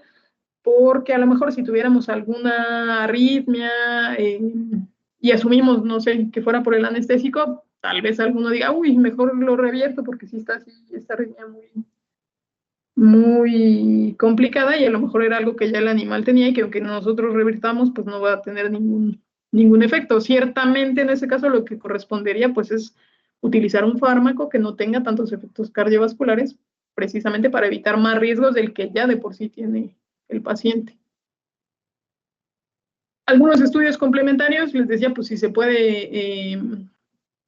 Porque a lo mejor si tuviéramos alguna arritmia y asumimos, no sé, que fuera por el anestésico, tal vez alguno diga, uy, mejor lo revierto porque sí está así, esta arritmia muy complicada y a lo mejor era algo que ya el animal tenía y que aunque nosotros revirtamos, pues no va a tener ningún efecto. Ciertamente en ese caso lo que correspondería pues es utilizar un fármaco que no tenga tantos efectos cardiovasculares, precisamente para evitar más riesgos del que ya de por sí tiene el paciente. Algunos estudios complementarios, les decía, pues si se puede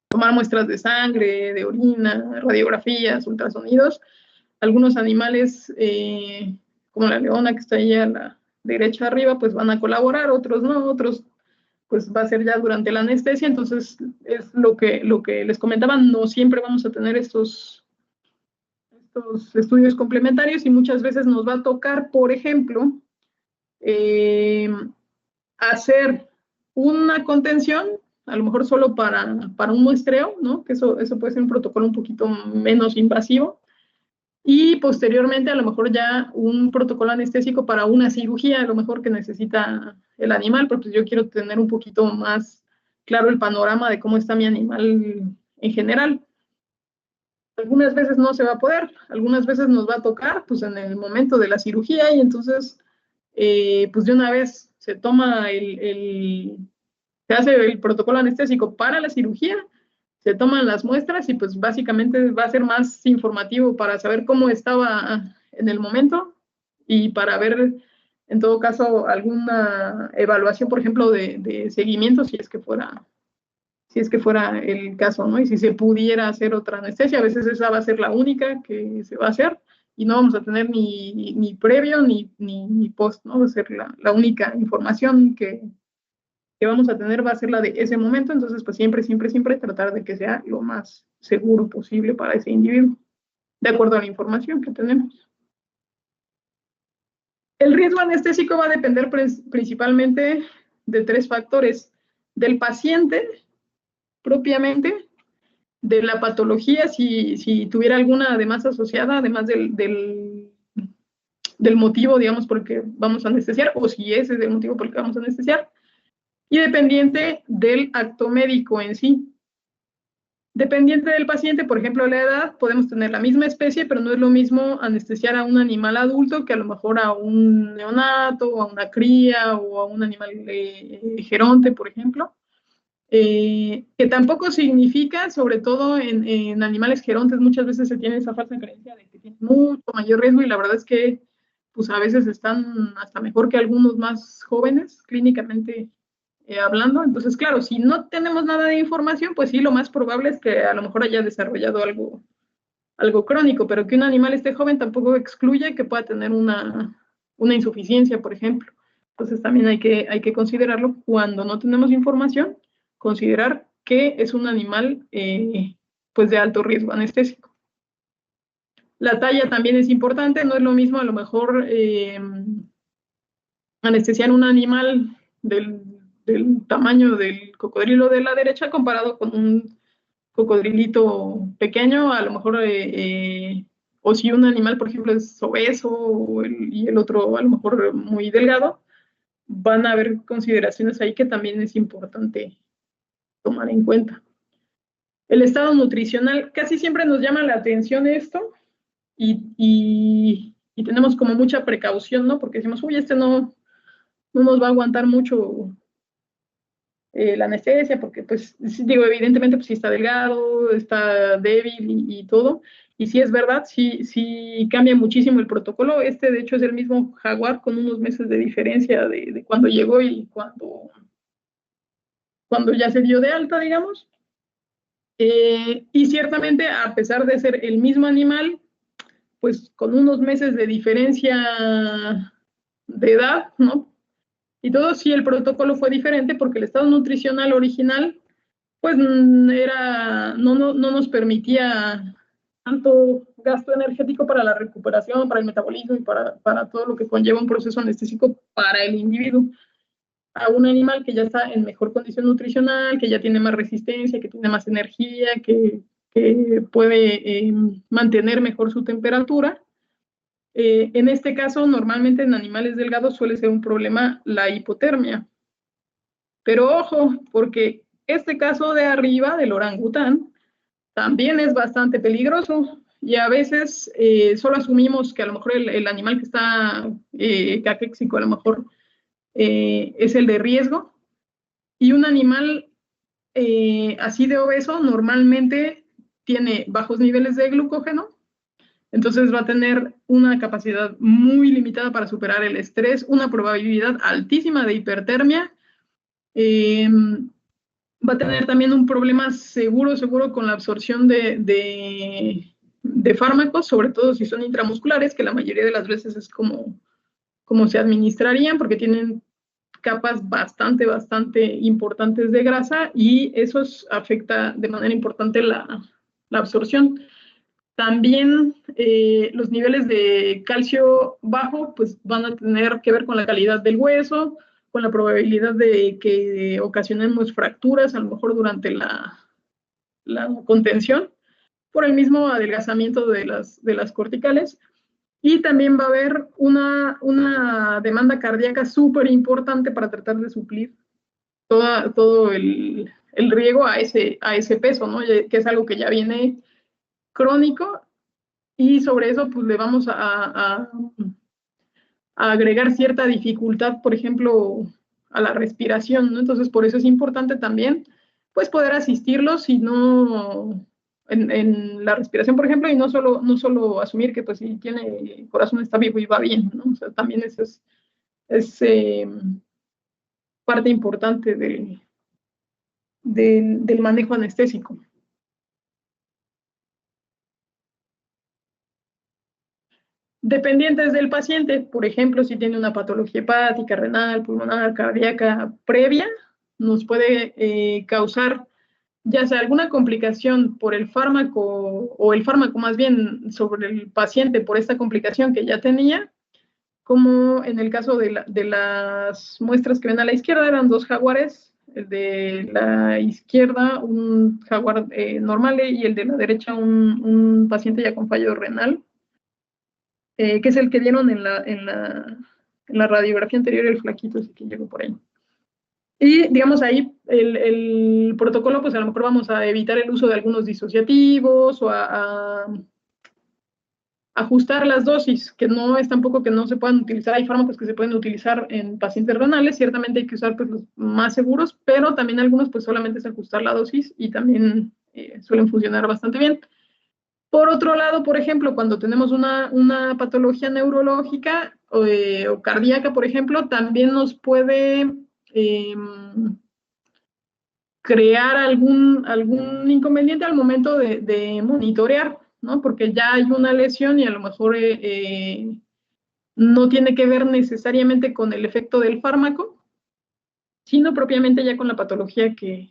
tomar muestras de sangre, de orina, radiografías, ultrasonidos. Algunos animales, como la leona que está ahí a la derecha arriba, pues van a colaborar, otros no, otros pues va a ser ya durante la anestesia. Entonces es lo que les comentaba, no siempre vamos a tener estos estudios complementarios y muchas veces nos va a tocar, por ejemplo, hacer una contención, a lo mejor solo para un muestreo, ¿no? Que eso puede ser un protocolo un poquito menos invasivo. Y posteriormente a lo mejor ya un protocolo anestésico para una cirugía, a lo mejor que necesita el animal, porque yo quiero tener un poquito más claro el panorama de cómo está mi animal en general. Algunas veces no se va a poder, algunas veces nos va a tocar pues en el momento de la cirugía y entonces pues de una vez se toma se hace el protocolo anestésico para la cirugía, se toman las muestras y pues básicamente va a ser más informativo para saber cómo estaba en el momento y para ver en todo caso alguna evaluación, por ejemplo, de seguimiento si es que fuera el caso, ¿no? Y si se pudiera hacer otra anestesia, a veces esa va a ser la única que se va a hacer y no vamos a tener ni previo ni post, ¿no? Va a ser la única información que vamos a tener va a ser la de ese momento, entonces pues siempre tratar de que sea lo más seguro posible para ese individuo, de acuerdo a la información que tenemos. El riesgo anestésico va a depender principalmente de 3 factores: del paciente propiamente, de la patología, si tuviera alguna además asociada, además del motivo, digamos, por el que vamos a anestesiar, o si ese es el motivo por el que vamos a anestesiar, y dependiente del acto médico en sí. Dependiente del paciente, por ejemplo, la edad, podemos tener la misma especie, pero no es lo mismo anestesiar a un animal adulto que a lo mejor a un neonato, o a una cría, o a un animal geronte, por ejemplo. Que tampoco significa, sobre todo en animales gerontes, muchas veces se tiene esa falsa creencia de que tienen mucho mayor riesgo y la verdad es que pues a veces están hasta mejor que algunos más jóvenes, clínicamente hablando. Entonces, claro, si no tenemos nada de información, pues sí, lo más probable es que a lo mejor haya desarrollado algo crónico, pero que un animal esté joven tampoco excluye que pueda tener una insuficiencia, por ejemplo. Entonces también hay que considerarlo cuando no tenemos información, considerar que es un animal pues de alto riesgo anestésico. La talla también es importante, no es lo mismo a lo mejor anestesiar un animal del tamaño del cocodrilo de la derecha comparado con un cocodrilito pequeño, a lo mejor, o si un animal, por ejemplo, es obeso y el otro a lo mejor muy delgado, van a haber consideraciones ahí que también es importante tomar en cuenta. El estado nutricional, casi siempre nos llama la atención esto y tenemos como mucha precaución, ¿no? Porque decimos, uy, no nos va a aguantar mucho la anestesia, porque pues digo, evidentemente pues sí está delgado, está débil y todo, y sí es verdad, sí cambia muchísimo el protocolo. De hecho es el mismo Jaguar con unos meses de diferencia de cuando llegó y cuando ya se dio de alta, digamos. Y ciertamente, a pesar de ser el mismo animal, pues con unos meses de diferencia de edad, ¿no? Y todo, sí, el protocolo fue diferente porque el estado nutricional original, pues no nos permitía tanto gasto energético para la recuperación, para el metabolismo y para todo lo que conlleva un proceso anestésico para el individuo. A un animal que ya está en mejor condición nutricional, que ya tiene más resistencia, que tiene más energía, que puede mantener mejor su temperatura. En este caso, normalmente en animales delgados suele ser un problema la hipotermia. Pero ojo, porque este caso de arriba del orangután también es bastante peligroso y a veces solo asumimos que a lo mejor el animal que está caquéxico a lo mejor es el de riesgo, y un animal así de obeso normalmente tiene bajos niveles de glucógeno, entonces va a tener una capacidad muy limitada para superar el estrés, una probabilidad altísima de hipertermia, va a tener también un problema seguro con la absorción de fármacos, sobre todo si son intramusculares, que la mayoría de las veces es como se administrarían, porque tienen capas bastante importantes de grasa y eso afecta de manera importante la absorción. También los niveles de calcio bajo pues van a tener que ver con la calidad del hueso, con la probabilidad de que ocasionemos fracturas a lo mejor durante la contención por el mismo adelgazamiento de las corticales. Y también va a haber una demanda cardíaca súper importante para tratar de suplir todo el riego a ese peso, ¿no? Que es algo que ya viene crónico, y sobre eso pues le vamos a agregar cierta dificultad, por ejemplo, a la respiración, ¿no? Entonces por eso es importante también pues poder asistirlos, si no en la respiración, por ejemplo, y no solo asumir que pues si tiene el corazón está vivo y va bien, ¿no? O sea, también eso es parte importante del manejo anestésico. Dependientes del paciente, por ejemplo, si tiene una patología hepática, renal, pulmonar, cardíaca previa, nos puede causar ya sea alguna complicación por el fármaco, o el fármaco más bien sobre el paciente por esta complicación que ya tenía, como en el caso de las muestras que ven a la izquierda, eran 2 jaguares, el de la izquierda un jaguar normal y el de la derecha un paciente ya con fallo renal, que es el que dieron en la radiografía anterior, el flaquito ese que llegó por ahí. Y digamos ahí el protocolo, pues a lo mejor vamos a evitar el uso de algunos disociativos o a ajustar las dosis, que no es tampoco que no se puedan utilizar. Hay fármacos que se pueden utilizar en pacientes renales, ciertamente hay que usar pues los más seguros, pero también algunos pues solamente es ajustar la dosis y también suelen funcionar bastante bien. Por otro lado, por ejemplo, cuando tenemos una patología neurológica o cardíaca, por ejemplo, también nos puede crear algún inconveniente al momento de monitorear, ¿no? Porque ya hay una lesión y a lo mejor no tiene que ver necesariamente con el efecto del fármaco, sino propiamente ya con la patología que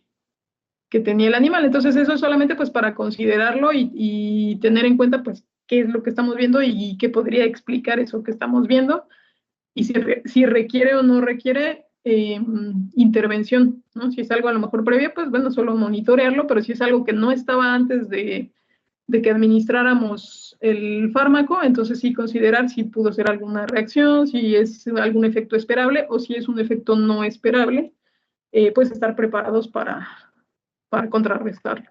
tenía el animal. Entonces eso es solamente pues para considerarlo y tener en cuenta pues qué es lo que estamos viendo y qué podría explicar eso que estamos viendo, y si requiere o no requiere intervención, ¿no? Si es algo a lo mejor previo, pues bueno, solo monitorearlo, pero si es algo que no estaba antes de que administráramos el fármaco, entonces sí considerar si pudo ser alguna reacción, si es algún efecto esperable o si es un efecto no esperable, pues estar preparados para contrarrestarlo.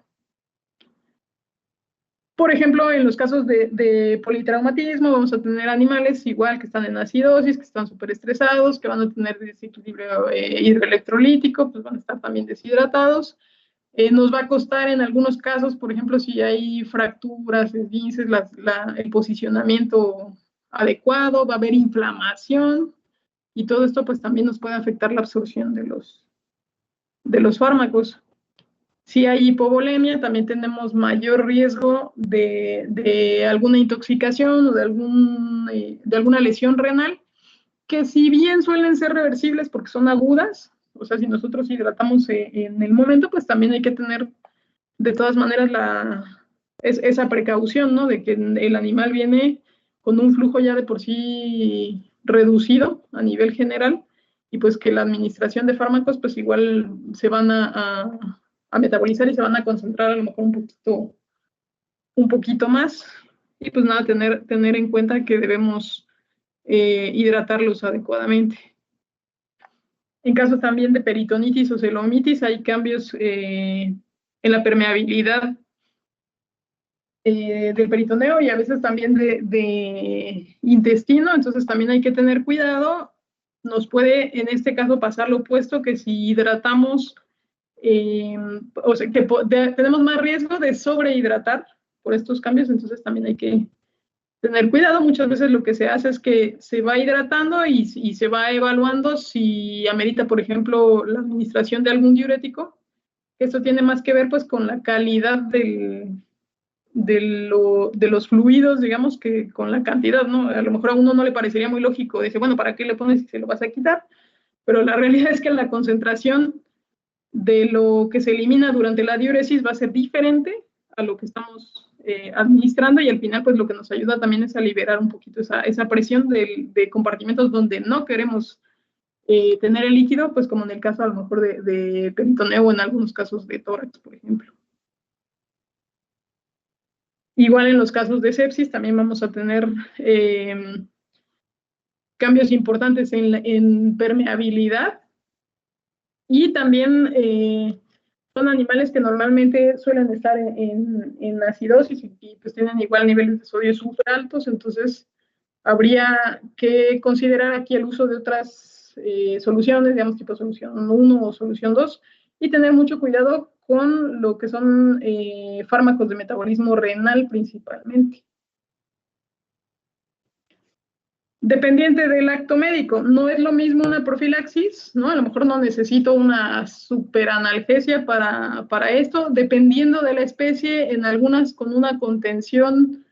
Por ejemplo, en los casos de politraumatismo, vamos a tener animales igual que están en acidosis, que están súper estresados, que van a tener desequilibrio hidroelectrolítico, pues van a estar también deshidratados. Nos va a costar en algunos casos, por ejemplo, si hay fracturas, esguinces, el posicionamiento adecuado, va a haber inflamación y todo esto pues también nos puede afectar la absorción de los fármacos. Si hay hipovolemia, también tenemos mayor riesgo de alguna intoxicación o de alguna lesión renal, que si bien suelen ser reversibles porque son agudas, o sea, si nosotros hidratamos en el momento, pues también hay que tener de todas maneras esa precaución, ¿no? De que el animal viene con un flujo ya de por sí reducido a nivel general y pues que la administración de fármacos pues igual se van a metabolizar y se van a concentrar a lo mejor un poquito más y pues nada, tener en cuenta que debemos hidratarlos adecuadamente. En caso también de peritonitis o celomitis hay cambios en la permeabilidad del peritoneo y a veces también de intestino, entonces también hay que tener cuidado. Nos puede en este caso pasar lo opuesto, que si hidratamos, o sea, que tenemos más riesgo de sobrehidratar por estos cambios, entonces también hay que tener cuidado. Muchas veces lo que se hace es que se va hidratando y se va evaluando si amerita, por ejemplo, la administración de algún diurético. Esto tiene más que ver pues con la calidad de los fluidos, digamos, que con la cantidad, ¿no? A lo mejor a uno no le parecería muy lógico, dice, bueno, ¿para qué le pones si se lo vas a quitar? Pero la realidad es que la concentración de lo que se elimina durante la diuresis va a ser diferente a lo que estamos administrando y al final pues lo que nos ayuda también es a liberar un poquito esa presión de compartimentos donde no queremos tener el líquido, pues como en el caso a lo mejor de peritoneo o en algunos casos de tórax, por ejemplo. Igual en los casos de sepsis también vamos a tener cambios importantes en permeabilidad y también son animales que normalmente suelen estar en acidosis y pues tienen igual niveles de sodio súper altos, entonces habría que considerar aquí el uso de otras soluciones, digamos tipo solución 1 o solución 2 y tener mucho cuidado con lo que son fármacos de metabolismo renal principalmente. Dependiente del acto médico, no es lo mismo una profilaxis, ¿no? A lo mejor no necesito una superanalgesia para esto, dependiendo de la especie, en algunas con una contención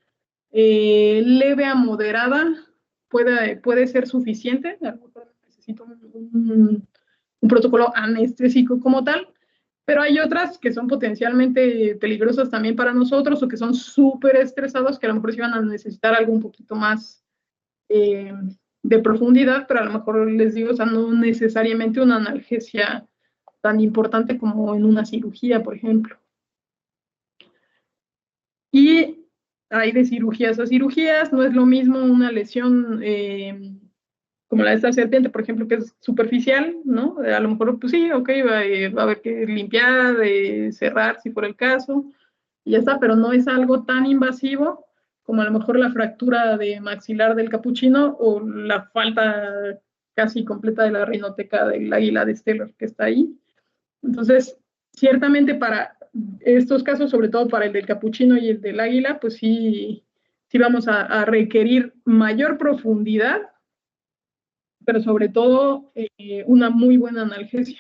leve a moderada puede ser suficiente, a lo mejor necesito un protocolo anestésico como tal, pero hay otras que son potencialmente peligrosas también para nosotros o que son súper estresados que a lo mejor sí van a necesitar algo un poquito más de profundidad, pero a lo mejor les digo, o sea, no necesariamente una analgesia tan importante como en una cirugía, por ejemplo. Y hay de cirugías a cirugías, no es lo mismo una lesión como la de esta serpiente, por ejemplo, que es superficial, ¿no? A lo mejor, pues sí, ok, va a haber que limpiar, cerrar si fuera el caso, y ya está, pero no es algo tan invasivo como a lo mejor la fractura de maxilar del capuchino o la falta casi completa de la rinoteca del águila de Steller que está ahí. Entonces, ciertamente para estos casos, sobre todo para el del capuchino y el del águila, pues sí vamos a requerir mayor profundidad, pero sobre todo una muy buena analgesia.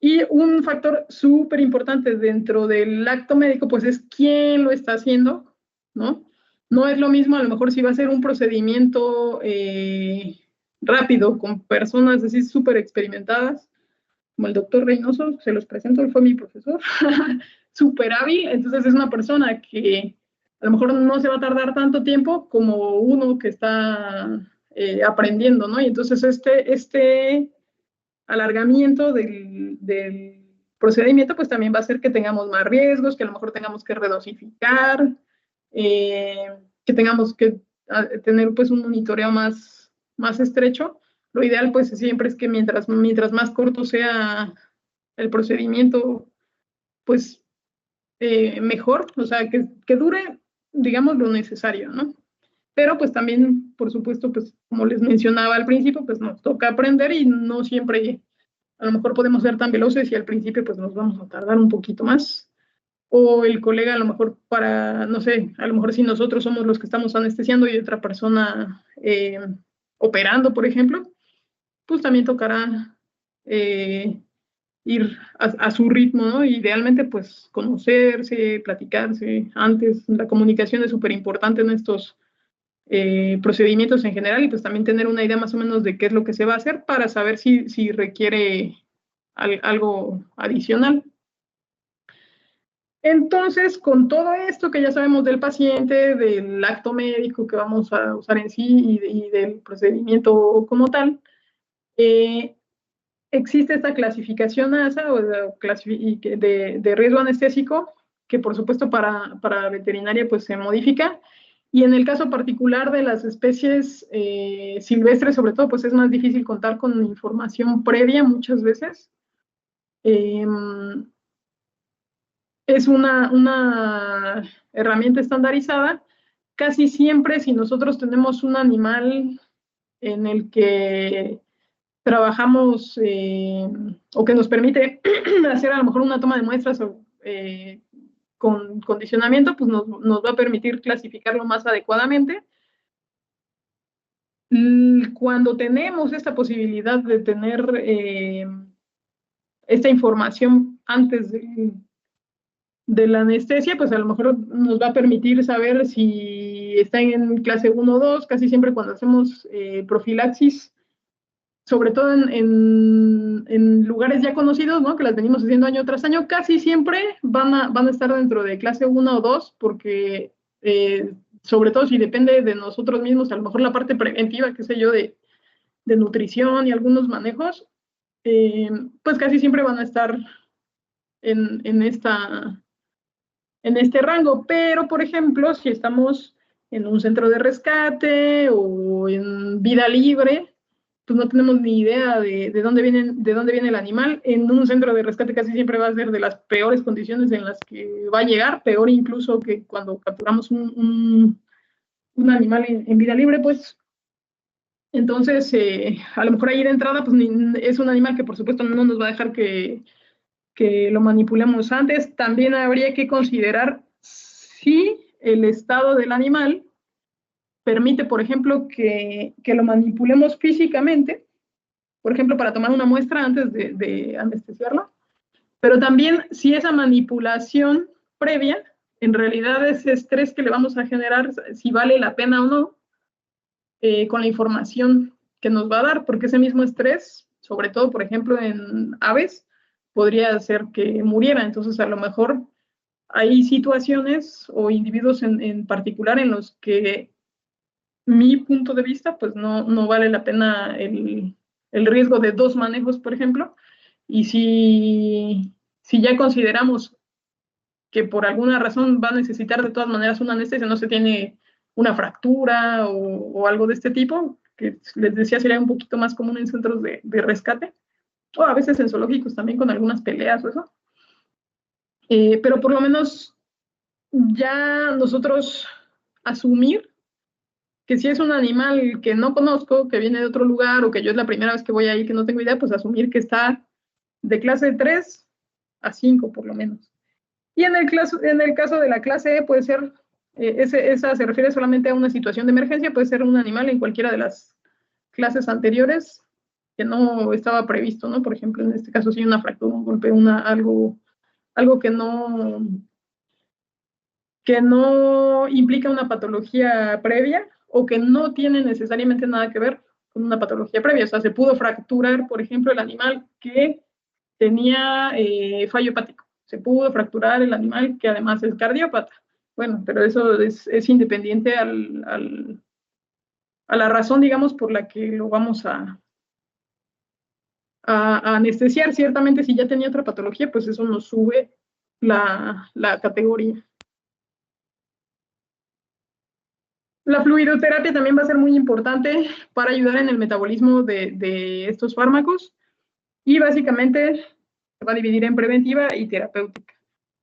Y un factor súper importante dentro del acto médico, pues es quién lo está haciendo, ¿no? No es lo mismo, a lo mejor si va a ser un procedimiento rápido con personas así súper experimentadas, como el doctor Reynoso, se los presento, él fue mi profesor, súper hábil, entonces es una persona que a lo mejor no se va a tardar tanto tiempo como uno que está aprendiendo, ¿no? Y entonces este alargamiento del procedimiento, pues también va a hacer que tengamos más riesgos, que a lo mejor tengamos que redosificar, que tengamos que tener pues un monitoreo más estrecho. Lo ideal pues siempre es que mientras más corto sea el procedimiento, pues mejor, o sea, que dure, digamos, lo necesario, ¿no? Pero pues también, por supuesto, pues como les mencionaba al principio, pues nos toca aprender y no siempre a lo mejor podemos ser tan veloces y al principio pues nos vamos a tardar un poquito más. O el colega a lo mejor para, no sé, a lo mejor si nosotros somos los que estamos anestesiando y otra persona operando, por ejemplo, pues también tocará ir a su ritmo, ¿no? Idealmente, pues conocerse, platicarse antes. La comunicación es súper importante en estos procedimientos en general y pues también tener una idea más o menos de qué es lo que se va a hacer para saber si requiere algo adicional. Entonces, con todo esto que ya sabemos del paciente, del acto médico que vamos a usar en sí y del procedimiento como tal, existe esta clasificación ASA o de riesgo anestésico, que por supuesto para veterinaria pues se modifica. Y en el caso particular de las especies silvestres, sobre todo, pues es más difícil contar con información previa muchas veces. Es una herramienta estandarizada. Casi siempre, si nosotros tenemos un animal en el que trabajamos o que nos permite hacer a lo mejor una toma de muestras con condicionamiento, pues nos va a permitir clasificarlo más adecuadamente. Cuando tenemos esta posibilidad de tener esta información antes de la anestesia, pues a lo mejor nos va a permitir saber si está en clase 1 o 2, casi siempre cuando hacemos profilaxis, sobre todo en lugares ya conocidos, ¿no? Que las venimos haciendo año tras año, casi siempre van a estar dentro de clase 1 o 2, porque sobre todo si depende de nosotros mismos, a lo mejor la parte preventiva, qué sé yo, de nutrición y algunos manejos, pues casi siempre van a estar en este rango. Pero, por ejemplo, si estamos en un centro de rescate o en vida libre, pues no tenemos ni idea de dónde viene el animal. En un centro de rescate casi siempre va a ser de las peores condiciones en las que va a llegar, peor incluso que cuando capturamos un animal en vida libre, pues. Entonces, a lo mejor ahí de entrada, pues es un animal que por supuesto no nos va a dejar que lo manipulemos antes. También habría que considerar si el estado del animal permite, por ejemplo, que lo manipulemos físicamente, por ejemplo, para tomar una muestra antes de anestesiarlo, pero también si esa manipulación previa, en realidad ese estrés que le vamos a generar, si vale la pena o no, con la información que nos va a dar, porque ese mismo estrés, sobre todo, por ejemplo, en aves, podría hacer que muriera. Entonces, a lo mejor hay situaciones o individuos en particular en los que mi punto de vista, pues no vale la pena el riesgo de 2 manejos, por ejemplo, y si ya consideramos que por alguna razón va a necesitar de todas maneras una anestesia, no se tiene una fractura o algo de este tipo, que les decía sería un poquito más común en centros de rescate, o a veces en zoológicos también con algunas peleas o eso. Pero por lo menos ya nosotros asumir que si es un animal que no conozco, que viene de otro lugar o que yo es la primera vez que voy ahí que no tengo idea, pues asumir que está de clase 3 a 5 por lo menos. Y en el caso de la clase E puede ser, esa se refiere solamente a una situación de emergencia, puede ser un animal en cualquiera de las clases anteriores que no estaba previsto, ¿no? Por ejemplo, en este caso sí una fractura, un golpe, algo que no implica una patología previa o que no tiene necesariamente nada que ver con una patología previa. O sea, se pudo fracturar, por ejemplo, el animal que tenía fallo hepático. Se pudo fracturar el animal que además es cardiópata. Bueno, pero eso es independiente a la razón, digamos, por la que lo vamos a anestesiar. Ciertamente, si ya tenía otra patología, pues eso nos sube la categoría. La fluidoterapia también va a ser muy importante para ayudar en el metabolismo de estos fármacos y básicamente se va a dividir en preventiva y terapéutica.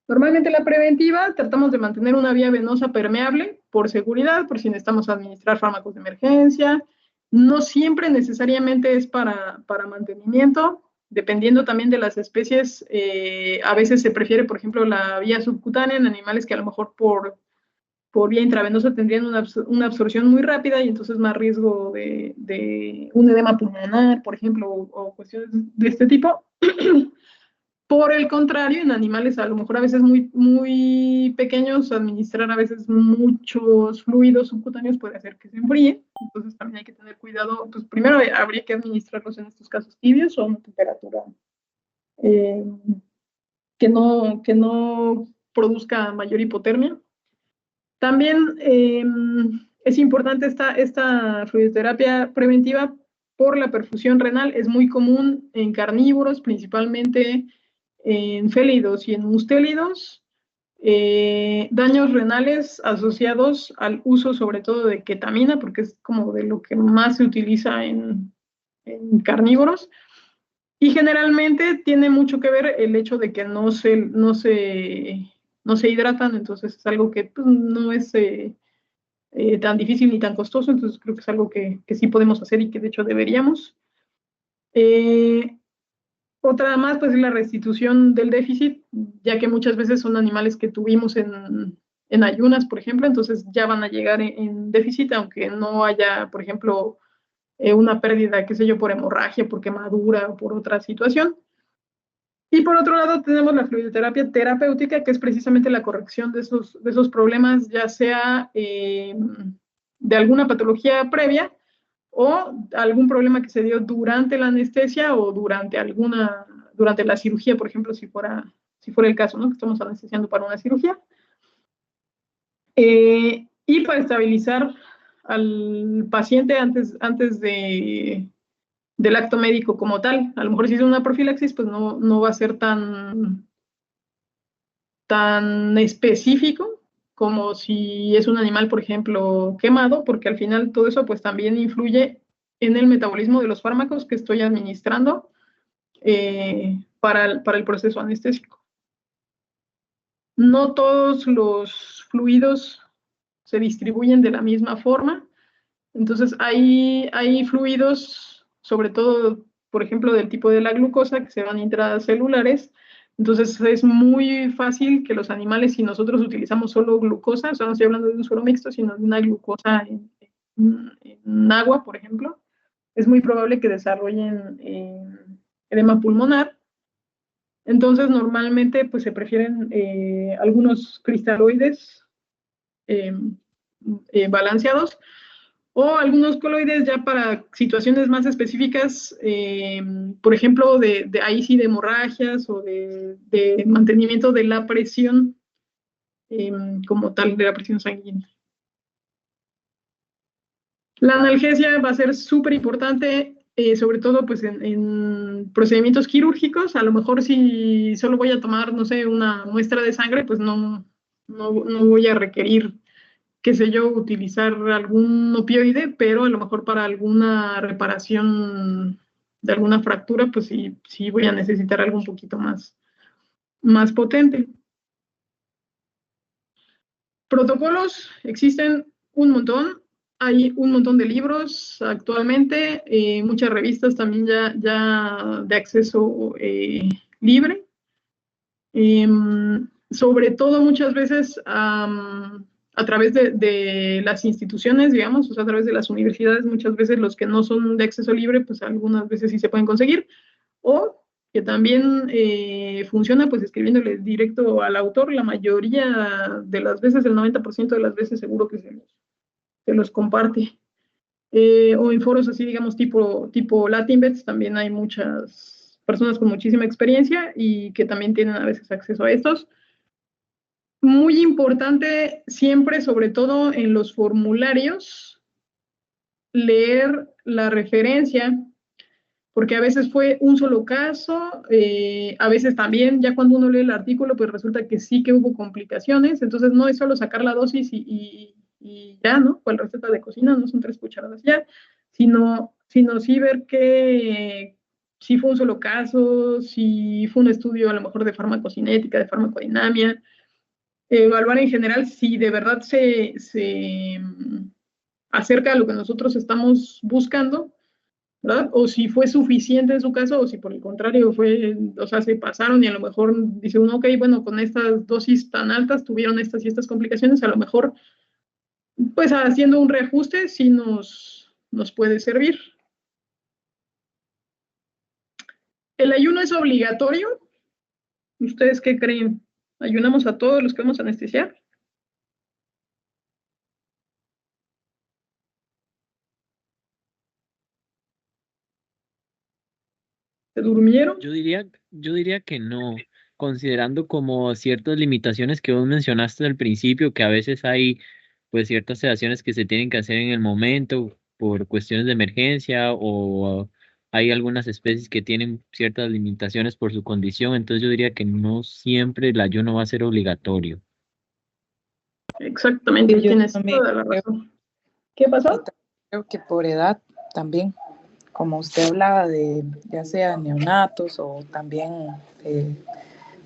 Normalmente la preventiva tratamos de mantener una vía venosa permeable por seguridad, por si necesitamos administrar fármacos de emergencia. No siempre necesariamente es para mantenimiento, dependiendo también de las especies. A veces se prefiere, por ejemplo, la vía subcutánea en animales que a lo mejor por vía intravenosa tendrían una absorción muy rápida y entonces más riesgo de un edema pulmonar, por ejemplo, o cuestiones de este tipo. Por el contrario, en animales a lo mejor a veces muy pequeños, administrar a veces muchos fluidos subcutáneos puede hacer que se enfríe. Entonces también hay que tener cuidado. Pues primero habría que administrarlos en estos casos tibios o a una temperatura eh, que no produzca mayor hipotermia. También es importante esta fluidoterapia preventiva por la perfusión renal. Es muy común en carnívoros, principalmente en félidos y en mustélidos, daños renales asociados al uso sobre todo de ketamina, porque es como de lo que más se utiliza en carnívoros. Y generalmente tiene mucho que ver el hecho de que no se hidratan, entonces es algo que pues, no es tan difícil ni tan costoso, entonces creo que es algo que sí podemos hacer y que de hecho deberíamos. Otra más, pues, es la restitución del déficit, ya que muchas veces son animales que tuvimos en ayunas, por ejemplo, entonces ya van a llegar en déficit, aunque no haya, por ejemplo, una pérdida, qué sé yo, por hemorragia, por quemadura o por otra situación. Y por otro lado tenemos la fluidoterapia terapéutica, que es precisamente la corrección de esos problemas, ya sea de alguna patología previa o algún problema que se dio durante la anestesia o durante la cirugía, por ejemplo, si fuera el caso, ¿no? Que estamos anestesiando para una cirugía. Y para estabilizar al paciente antes del acto médico como tal. A lo mejor si es una profilaxis, pues no va a ser tan específico como si es un animal, por ejemplo, quemado, porque al final todo eso pues también influye en el metabolismo de los fármacos que estoy administrando para el proceso anestésico. No todos los fluidos se distribuyen de la misma forma, entonces hay fluidos, sobre todo, por ejemplo, del tipo de la glucosa, que se van intracelulares. Entonces es muy fácil que los animales, si nosotros utilizamos solo glucosa, o sea, no estoy hablando de un suero mixto, sino de una glucosa en agua, por ejemplo, es muy probable que desarrollen edema pulmonar. Entonces, normalmente, pues se prefieren algunos cristaloides balanceados o algunos coloides ya para situaciones más específicas, por ejemplo, ahí sí de hemorragias o de mantenimiento de la presión como tal, de la presión sanguínea. La analgesia va a ser súper importante, sobre todo pues en procedimientos quirúrgicos. A lo mejor si solo voy a tomar, no sé, una muestra de sangre, pues no voy a requerir, qué sé yo, utilizar algún opioide, pero a lo mejor para alguna reparación de alguna fractura, pues sí voy a necesitar algo un poquito más potente. Protocolos existen un montón, hay un montón de libros actualmente, muchas revistas también ya de acceso libre. Sobre todo muchas veces a través de las instituciones, digamos, o sea, a través de las universidades, muchas veces los que no son de acceso libre, pues algunas veces sí se pueden conseguir, o que también funciona pues escribiéndole directo al autor, la mayoría de las veces, el 90% de las veces seguro que se los comparte. O en foros así, digamos, tipo Latinvets, también hay muchas personas con muchísima experiencia y que también tienen a veces acceso a estos. Muy importante siempre, sobre todo en los formularios, leer la referencia, porque a veces fue un solo caso, a veces también, ya cuando uno lee el artículo, pues resulta que sí que hubo complicaciones, entonces no es solo sacar la dosis y ya, ¿no? Cual receta de cocina, no son 3 cucharadas ya, sino sí ver si fue un solo caso, si fue un estudio a lo mejor de farmacocinética, de farmacodinamia, evaluar en general si de verdad se acerca a lo que nosotros estamos buscando, ¿verdad? O si fue suficiente en su caso, o si por el contrario fue, o sea, se pasaron y a lo mejor dice uno, ok, bueno, con estas dosis tan altas tuvieron estas y estas complicaciones, a lo mejor, pues haciendo un reajuste sí nos puede servir. ¿El ayuno es obligatorio? ¿Ustedes qué creen? ¿Ayunamos a todos los que vamos a anestesiar? ¿Se durmieron? Yo diría que no, considerando como ciertas limitaciones que vos mencionaste al principio, que a veces hay pues ciertas sedaciones que se tienen que hacer en el momento por cuestiones de emergencia o hay algunas especies que tienen ciertas limitaciones por su condición, entonces yo diría que no siempre el ayuno va a ser obligatorio. Exactamente, Y yo tienes también toda la creo, razón. ¿Qué y pasó? también creo que por edad también, como usted hablaba de ya sea neonatos o también eh,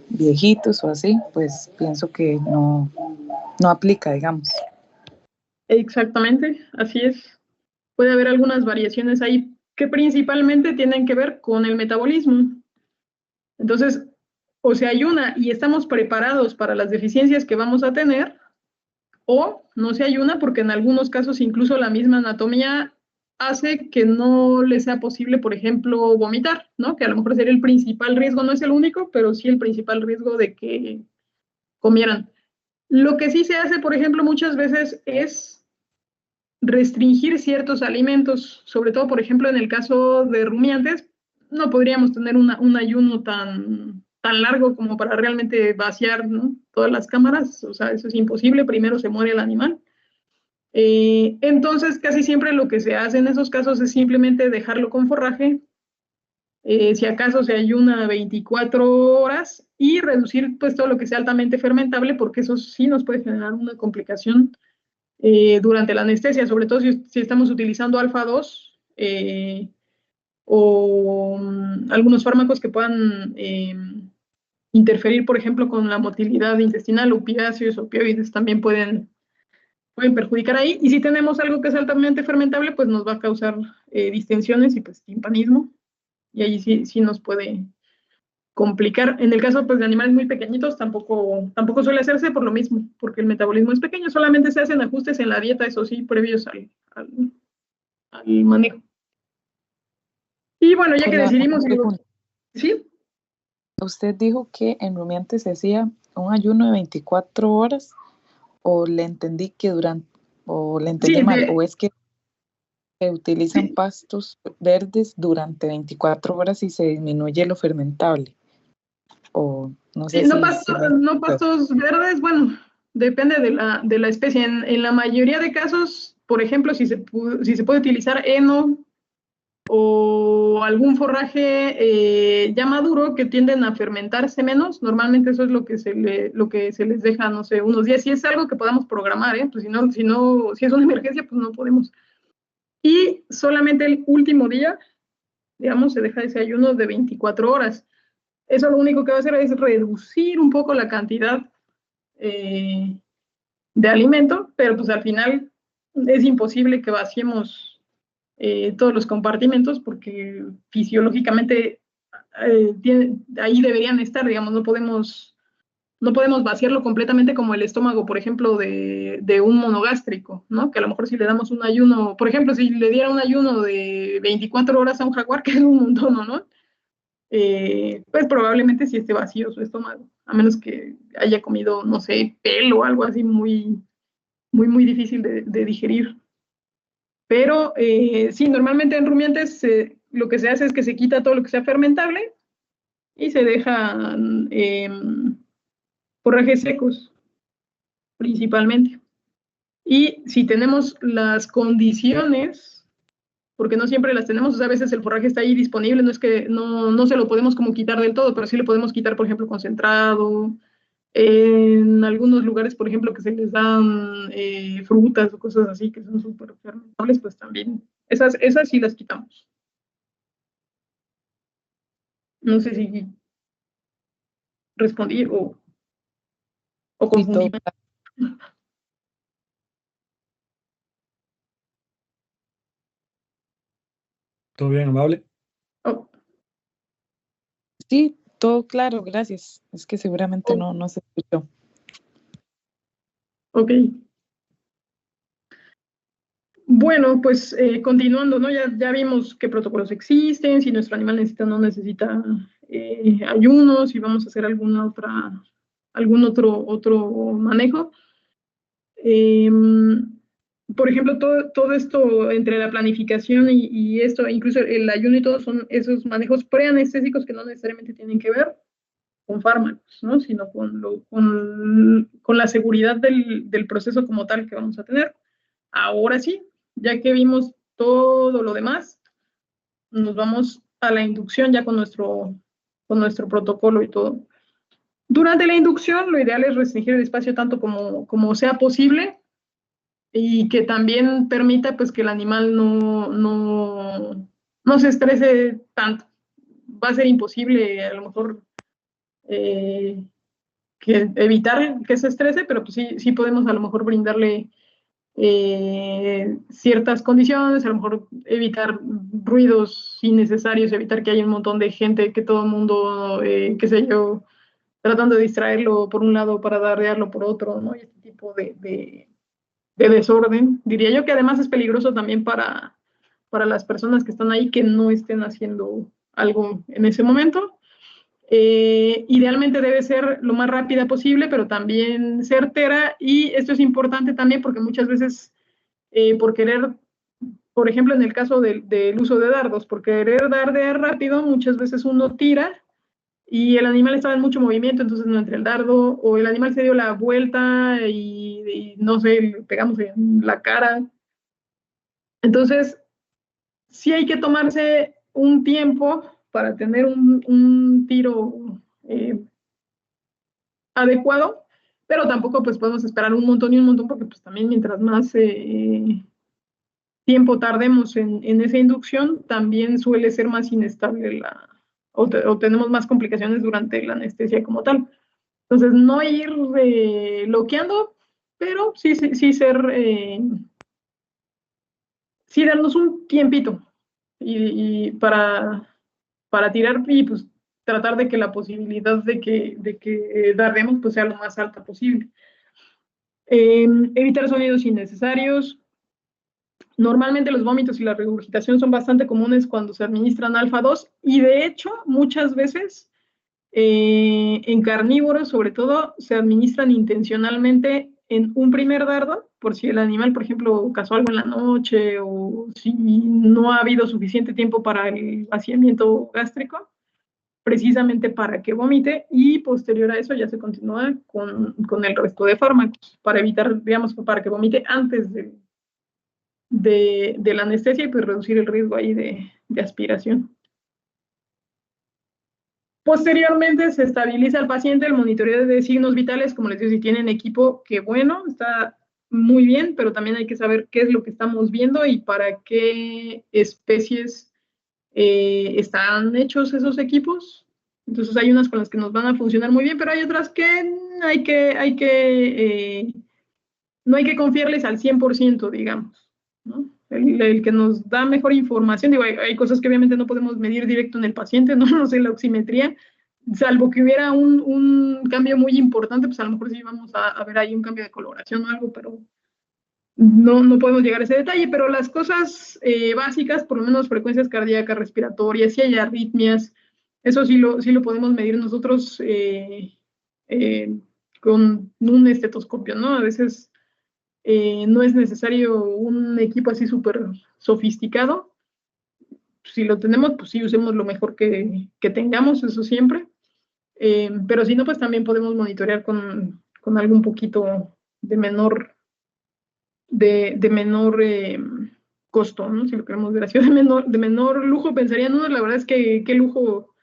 viejitos o así, pues pienso que no aplica, digamos. Exactamente, así es. Puede haber algunas variaciones ahí que principalmente tienen que ver con el metabolismo. Entonces, o se ayuna y estamos preparados para las deficiencias que vamos a tener, o no se ayuna porque en algunos casos incluso la misma anatomía hace que no le sea posible, por ejemplo, vomitar, ¿no? Que a lo mejor sería el principal riesgo, no es el único, pero sí el principal riesgo de que comieran. Lo que sí se hace, por ejemplo, muchas veces es restringir ciertos alimentos, sobre todo, por ejemplo, en el caso de rumiantes, no podríamos tener un ayuno tan largo como para realmente vaciar, ¿no?, todas las cámaras, o sea, eso es imposible, primero se muere el animal. Entonces, casi siempre lo que se hace en esos casos es simplemente dejarlo con forraje, si acaso se ayuna 24 horas y reducir pues todo lo que sea altamente fermentable, porque eso sí nos puede generar una complicación durante la anestesia, sobre todo si estamos utilizando alfa-2 o algunos fármacos que puedan interferir, por ejemplo, con la motilidad intestinal, opiáceos, opioides también pueden perjudicar ahí. Y si tenemos algo que es altamente fermentable, pues nos va a causar distensiones y pues timpanismo. Y ahí sí nos puede complicar. En el caso pues, de animales muy pequeñitos tampoco suele hacerse por lo mismo, porque el metabolismo es pequeño, solamente se hacen ajustes en la dieta, eso sí, previos al manejo. Y bueno, ya que Una decidimos, pregunta. ¿sí? Usted dijo que en rumiantes se hacía un ayuno de 24 horas, o le entendí que o le entendí Sí, mal, o es que se utilizan sí, pastos verdes durante 24 horas y se disminuye lo fermentable, o no sí, sé si me no explico. pastos verdes, bueno, depende de la especie. En la mayoría de casos, por ejemplo, si se puede utilizar heno o algún forraje ya maduro que tienden a fermentarse menos, normalmente eso es lo que se les deja, no sé, unos días. Si es algo que podamos programar, pues si es una emergencia, pues no podemos. Y solamente el último día, digamos, se deja ese ayuno de 24 horas. Eso lo único que va a hacer es reducir un poco la cantidad eh, de alimento, pero pues al final es imposible que vaciemos todos los compartimentos porque fisiológicamente ahí deberían estar, digamos, no podemos vaciarlo completamente como el estómago, por ejemplo, de un monogástrico, ¿no? Que a lo mejor si le damos un ayuno, por ejemplo, si le diera un ayuno de 24 horas a un jaguar, que es un montón, ¿no? Pues probablemente sí esté vacío su estómago, a menos que haya comido, no sé, pelo o algo así muy, muy, muy difícil de digerir. Pero sí, normalmente en rumiantes lo que se hace es que se quita todo lo que sea fermentable y se dejan forrajes secos, principalmente. Y si tenemos las condiciones, porque no siempre las tenemos, o sea, a veces el forraje está ahí disponible, no es que no se lo podemos como quitar del todo, pero sí le podemos quitar, por ejemplo, concentrado. En algunos lugares, por ejemplo, que se les dan frutas o cosas así que son súper fermentables, pues también esas sí las quitamos. No sé si respondí o Sí, confundí. ¿Todo bien, amable? Oh, sí, todo claro, gracias. Es que seguramente oh, no se escuchó. ok. Bueno, pues continuando, ¿no? Ya vimos qué protocolos existen, si nuestro animal necesita o no necesita ayuno, si vamos a hacer algún otro manejo. Por ejemplo, todo esto entre la planificación y esto, incluso el ayuno y todo, son esos manejos preanestésicos que no necesariamente tienen que ver con fármacos, ¿no? Sino con la seguridad del proceso como tal que vamos a tener. Ahora sí, ya que vimos todo lo demás, nos vamos a la inducción ya con nuestro protocolo y todo. Durante la inducción, lo ideal es restringir el espacio tanto como sea posible y que también permita pues que el animal no se estrese tanto. Va a ser imposible a lo mejor evitar que se estrese, pero pues sí podemos a lo mejor brindarle ciertas condiciones, a lo mejor evitar ruidos innecesarios, evitar que haya un montón de gente, que todo el mundo, qué sé yo, tratando de distraerlo por un lado para darrearlo por otro, ¿no? Y este tipo de desorden. Diría yo que además es peligroso también para las personas que están ahí que no estén haciendo algo en ese momento. Idealmente debe ser lo más rápida posible, pero también certera, y esto es importante también porque muchas veces por querer, por ejemplo, en el caso del uso de dardos, por querer dardear rápido, muchas veces uno tira y el animal estaba en mucho movimiento, entonces no entre el dardo, o el animal se dio la vuelta y no sé, le pegamos en la cara. Entonces, sí hay que tomarse un tiempo para tener un tiro adecuado, pero tampoco pues podemos esperar un montón y un montón, porque pues también mientras más tiempo tardemos en esa inducción, también suele ser más inestable o tenemos más complicaciones durante la anestesia como tal. Entonces, no ir bloqueando, pero sí ser, sí darnos un tiempito y para tirar y pues tratar de que la posibilidad de que dardemos pues sea lo más alta posible. Evitar sonidos innecesarios. Normalmente los vómitos y la regurgitación son bastante comunes cuando se administran alfa-2 y de hecho muchas veces en carnívoros sobre todo se administran intencionalmente en un primer dardo por si el animal, por ejemplo, cazó algo en la noche o si no ha habido suficiente tiempo para el vaciamiento gástrico, precisamente para que vomite y posterior a eso ya se continúa con el resto de fármacos para evitar, digamos, para que vomite antes de la anestesia y pues reducir el riesgo ahí de aspiración. Posteriormente se estabiliza al paciente, el monitoreo de signos vitales, como les digo, si tienen equipo, qué bueno, está muy bien, pero también hay que saber qué es lo que estamos viendo y para qué especies están hechos esos equipos. Entonces hay unas con las que nos van a funcionar muy bien, pero hay otras que no hay que confiarles al 100%, digamos, ¿no? El que nos da mejor información, digo, hay cosas que obviamente no podemos medir directo en el paciente, no sé, la oximetría, salvo que hubiera un cambio muy importante, pues a lo mejor sí vamos a ver ahí un cambio de coloración o algo, pero no podemos llegar a ese detalle, pero las cosas básicas, por lo menos frecuencias cardíacas, respiratorias, si hay arritmias, eso sí lo podemos medir nosotros con un estetoscopio, ¿no? A veces no es necesario un equipo así súper sofisticado. Si lo tenemos, pues sí, usemos lo mejor que tengamos, eso siempre. Pero si no, pues también podemos monitorear con algo un poquito de menor costo, ¿no? Si lo queremos ver así, de menor lujo, pensarían, no, la verdad es que qué lujo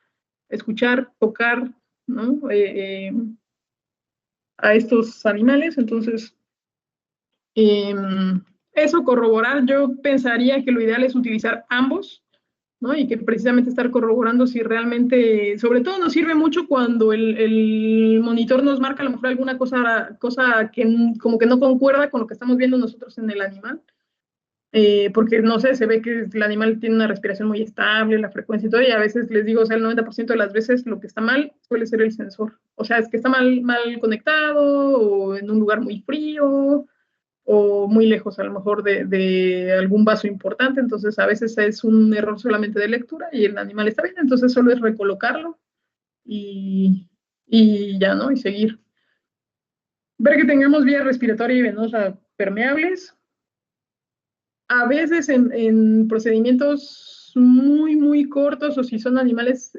escuchar, tocar, ¿no? A estos animales, entonces eso corroborar, yo pensaría que lo ideal es utilizar ambos, ¿no? Y que precisamente estar corroborando si realmente, sobre todo nos sirve mucho cuando el monitor nos marca a lo mejor alguna cosa que como que no concuerda con lo que estamos viendo nosotros en el animal. Porque no sé, se ve que el animal tiene una respiración muy estable, la frecuencia y todo, y a veces les digo, o sea, el 90% de las veces lo que está mal suele ser el sensor. O sea, es que está mal conectado, o en un lugar muy frío, o muy lejos a lo mejor de algún vaso importante, entonces a veces es un error solamente de lectura y el animal está bien, entonces solo es recolocarlo y ya, ¿no? Y seguir. Ver que tengamos vía respiratoria y venosa permeables. A veces en procedimientos muy cortos o si son animales,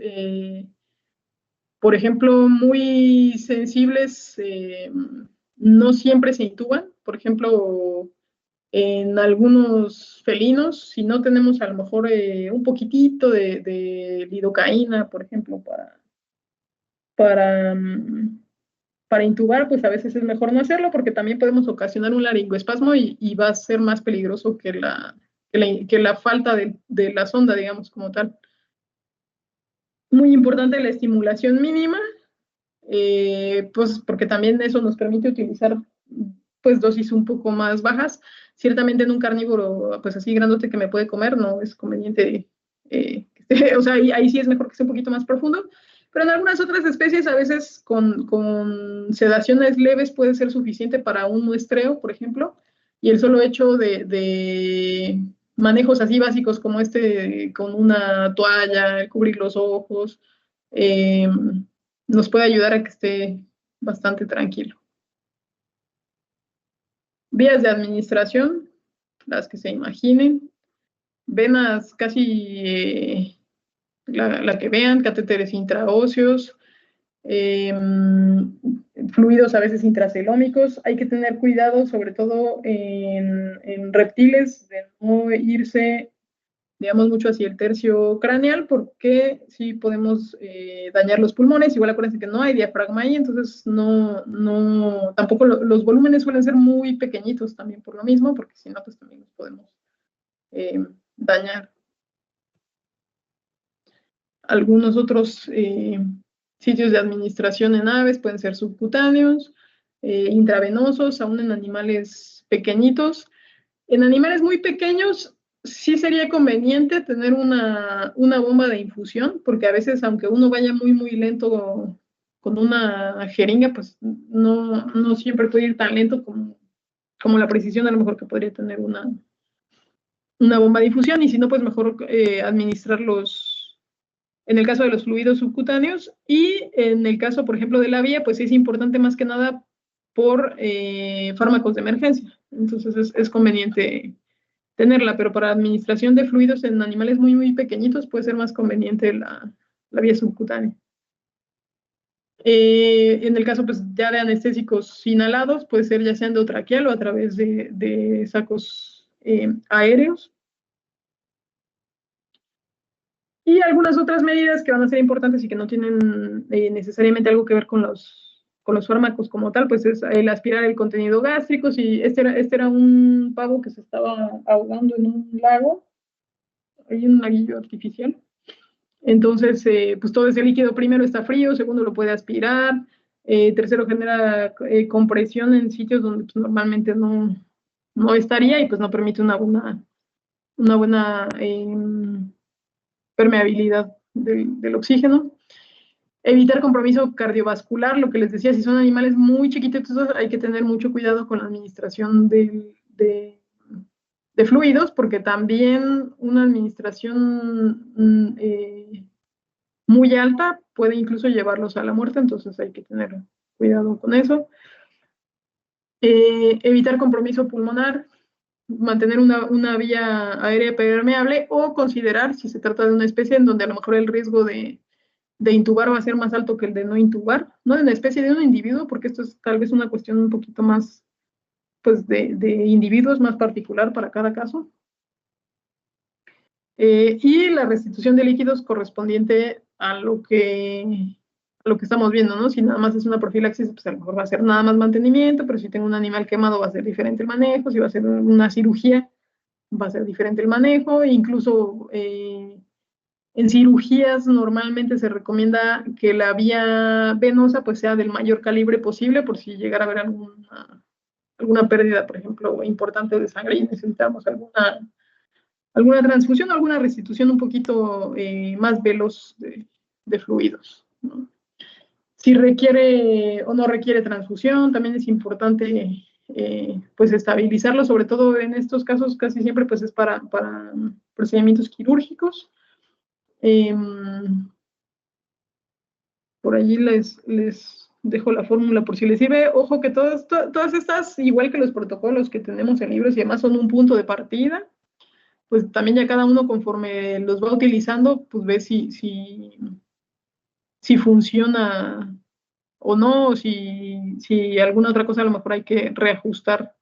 por ejemplo, muy sensibles, no siempre se intuban. Por ejemplo, en algunos felinos, si no tenemos a lo mejor un poquitito de lidocaína, por ejemplo, para, para intubar, pues a veces es mejor no hacerlo porque también podemos ocasionar un laringoespasmo y va a ser más peligroso que la falta de la sonda, digamos, como tal. Muy importante la estimulación mínima, pues porque también eso nos permite utilizar pues dosis un poco más bajas. Ciertamente en un carnívoro pues así grandote que me puede comer no es conveniente, o sea, ahí sí es mejor que esté un poquito más profundo, pero en algunas otras especies a veces con sedaciones leves puede ser suficiente para un muestreo, por ejemplo, y el solo hecho de manejos así básicos como con una toalla, cubrir los ojos, eh, nos puede ayudar a que esté bastante tranquilo. Vías de administración, las que se imaginen. Venas casi la que vean, catéteres intraóseos, fluidos a veces intracelómicos. Hay que tener cuidado, sobre todo en reptiles, de no irse, digamos, mucho hacia el tercio craneal, porque sí podemos dañar los pulmones. Igual acuérdense que no hay diafragma ahí, entonces tampoco los volúmenes suelen ser muy pequeñitos también por lo mismo, porque si no, pues también los podemos dañar. Algunos otros sitios de administración en aves pueden ser subcutáneos, intravenosos, aún en animales pequeñitos. En animales muy pequeños sí sería conveniente tener una bomba de infusión, porque a veces, aunque uno vaya muy lento con una jeringa, pues no siempre puede ir tan lento como la precisión a lo mejor que podría tener una bomba de infusión, y si no, pues mejor administrarlos en el caso de los fluidos subcutáneos, y en el caso, por ejemplo, de la vía, pues es importante más que nada por fármacos de emergencia. Entonces es conveniente tenerla, pero para administración de fluidos en animales muy pequeñitos puede ser más conveniente la vía subcutánea. En el caso pues ya de anestésicos inhalados, puede ser ya sea endotraqueal o a través de sacos aéreos. Y algunas otras medidas que van a ser importantes y que no tienen necesariamente algo que ver con los fármacos como tal, pues es el aspirar el contenido gástrico. Si este era un pavo que se estaba ahogando en un lago, hay un laguillo artificial. Entonces, pues todo ese líquido primero está frío, segundo lo puede aspirar, tercero genera compresión en sitios donde pues, normalmente no estaría y pues no permite una buena permeabilidad del oxígeno. Evitar compromiso cardiovascular, lo que les decía, si son animales muy chiquitos, hay que tener mucho cuidado con la administración de fluidos, porque también una administración muy alta puede incluso llevarlos a la muerte, entonces hay que tener cuidado con eso. Evitar compromiso pulmonar, mantener una vía aérea permeable o considerar si se trata de una especie en donde a lo mejor el riesgo de intubar va a ser más alto que el de no intubar, no de una especie, de un individuo, porque esto es tal vez una cuestión un poquito más, pues, de individuos, más particular para cada caso. Y la restitución de líquidos correspondiente a lo que estamos viendo, ¿no? Si nada más es una profilaxis, pues a lo mejor va a ser nada más mantenimiento, pero si tengo un animal quemado va a ser diferente el manejo, si va a ser una cirugía va a ser diferente el manejo, e incluso En cirugías normalmente se recomienda que la vía venosa pues sea del mayor calibre posible por si llegara a haber alguna pérdida, por ejemplo, importante de sangre y necesitamos alguna transfusión o alguna restitución un poquito más veloz de fluidos, ¿no? Si requiere o no requiere transfusión, también es importante pues estabilizarlo, sobre todo en estos casos casi siempre pues es para procedimientos quirúrgicos. Por allí les dejo la fórmula por si les sirve. Ojo que todas estas, igual que los protocolos que tenemos en libros y demás, son un punto de partida. Pues también ya cada uno conforme los va utilizando, pues ve si funciona o no, o si alguna otra cosa a lo mejor hay que reajustar.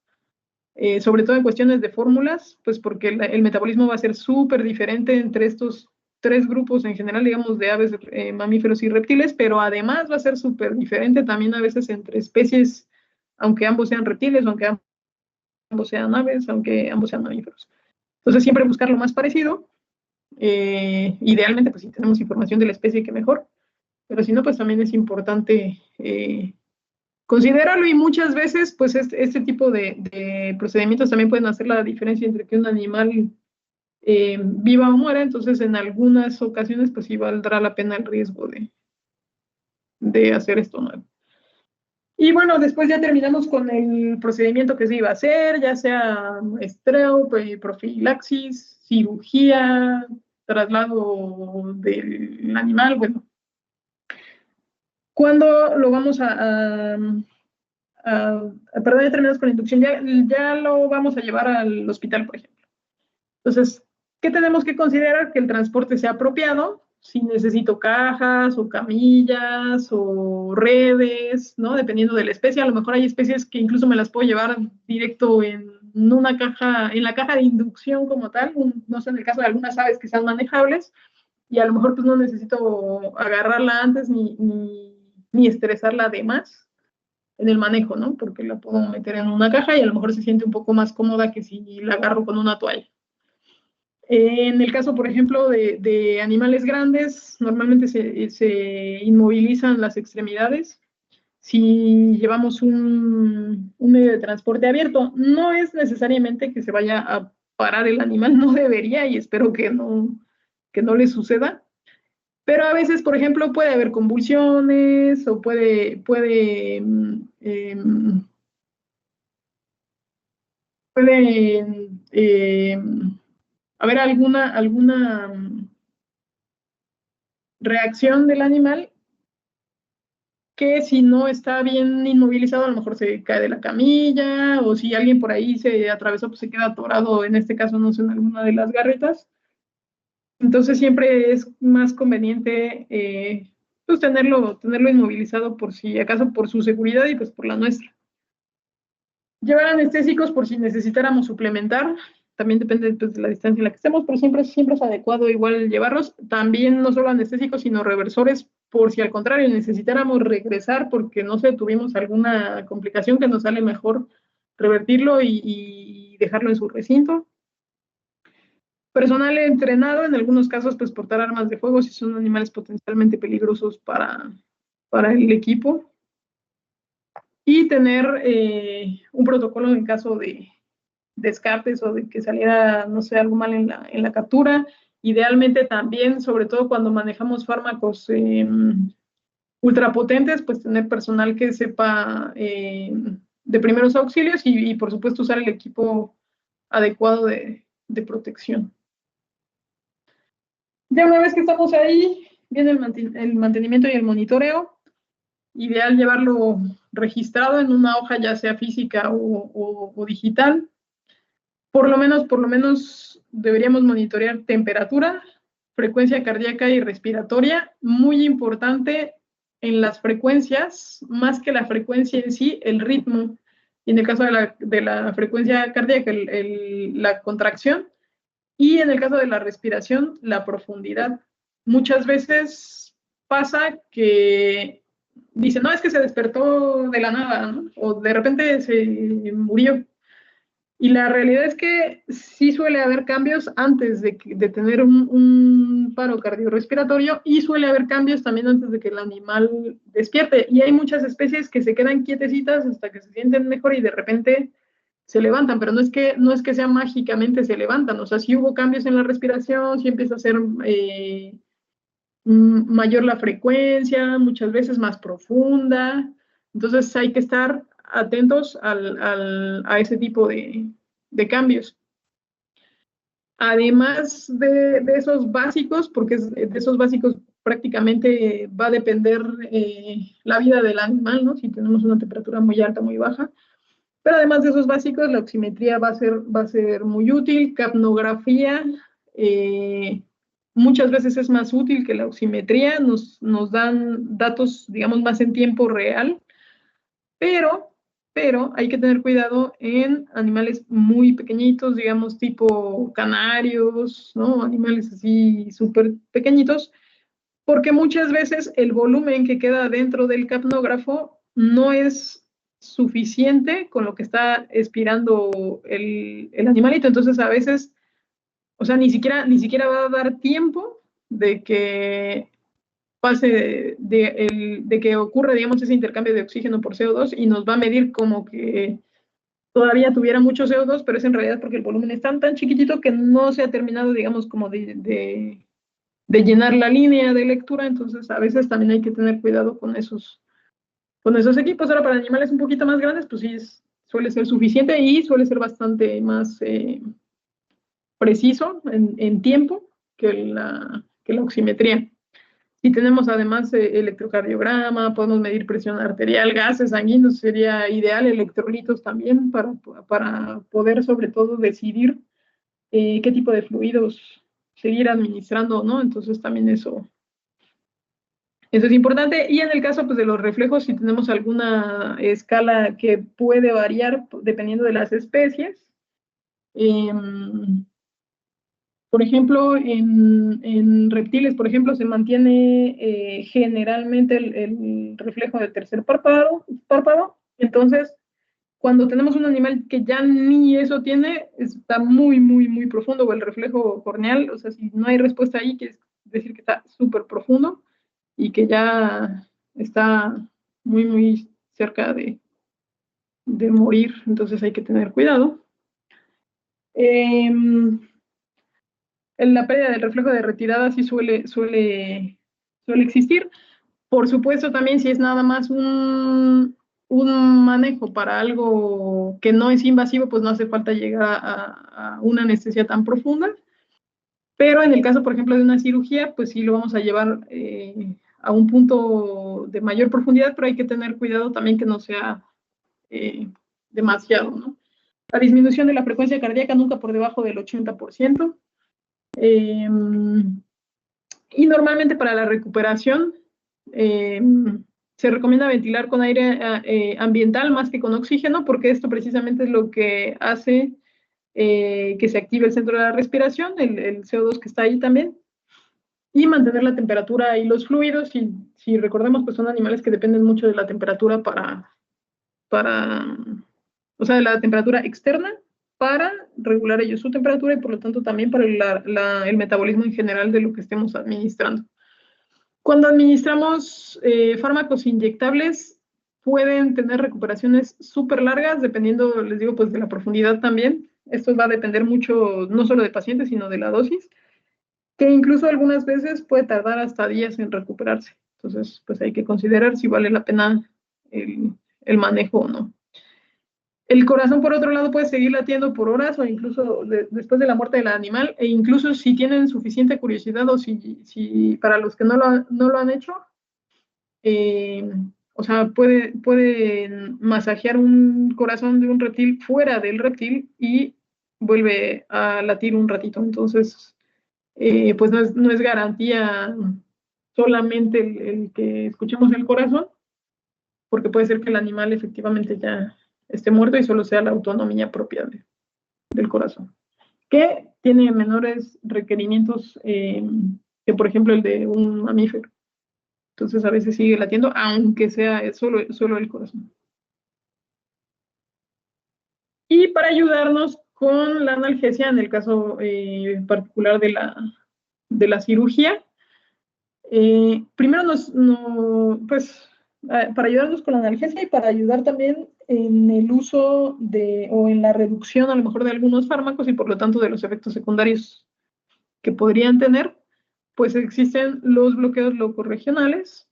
Sobre todo en cuestiones de fórmulas, pues porque el metabolismo va a ser súper diferente entre estos 3 grupos en general, digamos, de aves, mamíferos y reptiles, pero además va a ser súper diferente también a veces entre especies, aunque ambos sean reptiles, aunque ambos sean aves, aunque ambos sean mamíferos. Entonces siempre buscar lo más parecido, idealmente pues si tenemos información de la especie que mejor, pero si no pues también es importante considerarlo y muchas veces pues este tipo de procedimientos también pueden hacer la diferencia entre que un animal viva o muera, entonces en algunas ocasiones pues sí valdrá la pena el riesgo de hacer esto nuevo. Y bueno, después ya terminamos con el procedimiento que se iba a hacer, ya sea muestreo, profilaxis, cirugía, traslado del animal, bueno. ¿Cuándo lo vamos perdón, ya terminamos con la inducción, ya lo vamos a llevar al hospital, por ejemplo? Entonces, ¿qué tenemos que considerar? Que el transporte sea apropiado, si necesito cajas o camillas o redes, ¿no? Dependiendo de la especie, a lo mejor hay especies que incluso me las puedo llevar directo en una caja, en la caja de inducción como tal, no sé, en el caso de algunas aves que sean manejables, y a lo mejor pues no necesito agarrarla antes ni estresarla de más en el manejo, ¿no? Porque la puedo meter en una caja y a lo mejor se siente un poco más cómoda que si la agarro con una toalla. En el caso, por ejemplo, de animales grandes, normalmente se inmovilizan las extremidades. Si llevamos un medio de transporte abierto, no es necesariamente que se vaya a parar el animal, no debería y espero que no le suceda. Pero a veces, por ejemplo, puede haber convulsiones o puede haber alguna reacción del animal que si no está bien inmovilizado, a lo mejor se cae de la camilla, o si alguien por ahí se atravesó, pues se queda atorado, en este caso, no sé, en alguna de las garretas. Entonces siempre es más conveniente pues tenerlo inmovilizado por si acaso, por su seguridad y pues por la nuestra. Llevar anestésicos por si necesitáramos suplementar, también depende pues, de la distancia en la que estemos, pero siempre es adecuado igual llevarlos. También no solo anestésicos, sino reversores, por si al contrario necesitáramos regresar porque, no sé, tuvimos alguna complicación que nos sale mejor revertirlo y dejarlo en su recinto. Personal entrenado, en algunos casos, pues portar armas de fuego si son animales potencialmente peligrosos para el equipo. Y tener un protocolo en caso de escapes o de que saliera, no sé, algo mal en la captura. Idealmente también, sobre todo cuando manejamos fármacos ultrapotentes, pues tener personal que sepa de primeros auxilios y por supuesto usar el equipo adecuado de protección. Ya una vez que estamos ahí, viene el mantenimiento y el monitoreo. Ideal llevarlo registrado en una hoja, ya sea física o digital. Por lo menos deberíamos monitorear temperatura, frecuencia cardíaca y respiratoria. Muy importante en las frecuencias, más que la frecuencia en sí, el ritmo. Y en el caso de la frecuencia cardíaca, la contracción. Y en el caso de la respiración, la profundidad. Muchas veces pasa que dicen, no, es que se despertó de la nada, ¿no? O de repente se murió. Y la realidad es que sí suele haber cambios antes de tener un paro cardiorrespiratorio, y suele haber cambios también antes de que el animal despierte. Y hay muchas especies que se quedan quietecitas hasta que se sienten mejor y de repente se levantan, pero no es que sea mágicamente se levantan. O sea, sí hubo cambios en la respiración, sí empieza a ser mayor la frecuencia, muchas veces más profunda. Entonces hay que estar atentos a ese tipo de cambios. Además de esos básicos, porque de esos básicos prácticamente va a depender la vida del animal, ¿no? Si tenemos una temperatura muy alta, muy baja. Pero además de esos básicos, la oximetría va a ser muy útil. Capnografía muchas veces es más útil que la oximetría, nos dan datos, digamos, más en tiempo real, pero hay que tener cuidado en animales muy pequeñitos, digamos, tipo canarios, ¿no? Animales así súper pequeñitos, porque muchas veces el volumen que queda dentro del capnógrafo no es suficiente con lo que está expirando el animalito. Entonces, a veces, o sea, ni siquiera va a dar tiempo de que pase de que ocurra, digamos, ese intercambio de oxígeno por CO2, y nos va a medir como que todavía tuviera mucho CO2, pero es en realidad porque el volumen es tan chiquitito que no se ha terminado, digamos, como de llenar la línea de lectura. Entonces a veces también hay que tener cuidado con esos equipos. Ahora, para animales un poquito más grandes, pues sí, suele ser suficiente y suele ser bastante más preciso en tiempo que la oximetría. Si tenemos además electrocardiograma, podemos medir presión arterial, gases sanguíneos, sería ideal, electrolitos también, para poder sobre todo decidir qué tipo de fluidos seguir administrando, ¿no? Entonces también eso es importante. Y en el caso, pues, de los reflejos, si tenemos alguna escala que puede variar dependiendo de las especies. Por ejemplo, en reptiles, por ejemplo, se mantiene generalmente el reflejo del tercer párpado. Entonces, cuando tenemos un animal que ya ni eso tiene, está muy, muy, muy profundo, o el reflejo corneal, o sea, si no hay respuesta ahí, quiere decir que está súper profundo y que ya está muy, muy cerca de morir. Entonces hay que tener cuidado. La pérdida del reflejo de retirada sí suele existir. Por supuesto, también si es nada más un manejo para algo que no es invasivo, pues no hace falta llegar a una anestesia tan profunda. Pero en el caso, por ejemplo, de una cirugía, pues sí lo vamos a llevar a un punto de mayor profundidad, pero hay que tener cuidado también que no sea demasiado, ¿no? La disminución de la frecuencia cardíaca nunca por debajo del 80%. Y normalmente para la recuperación se recomienda ventilar con aire ambiental más que con oxígeno, porque esto precisamente es lo que hace que se active el centro de la respiración, el CO2 que está ahí también, y mantener la temperatura y los fluidos. Y si recordemos, pues son animales que dependen mucho de la temperatura o sea, de la temperatura externa para regular ellos su temperatura, y por lo tanto también para el metabolismo en general de lo que estemos administrando. Cuando administramos fármacos inyectables, pueden tener recuperaciones súper largas, dependiendo, les digo, pues de la profundidad también. Esto va a depender mucho, no solo de pacientes, sino de la dosis, que incluso algunas veces puede tardar hasta días en recuperarse. Entonces, pues hay que considerar si vale la pena el manejo o no. El corazón, por otro lado, puede seguir latiendo por horas o incluso después de la muerte del animal, e incluso si tienen suficiente curiosidad, o si para los que no lo han hecho, o sea, pueden masajear un corazón de un reptil fuera del reptil y vuelve a latir un ratito. Entonces, pues no es garantía solamente el que escuchemos el corazón, porque puede ser que el animal efectivamente ya esté muerto y solo sea la autonomía propia del corazón, que tiene menores requerimientos que, por ejemplo, el de un mamífero. Entonces, a veces sigue latiendo, aunque sea solo el corazón. Y para ayudarnos con la analgesia, en el caso particular de la cirugía, primero para ayudarnos con la analgesia y para ayudar también en el uso o en la reducción a lo mejor de algunos fármacos y por lo tanto de los efectos secundarios que podrían tener, pues existen los bloqueos locorregionales.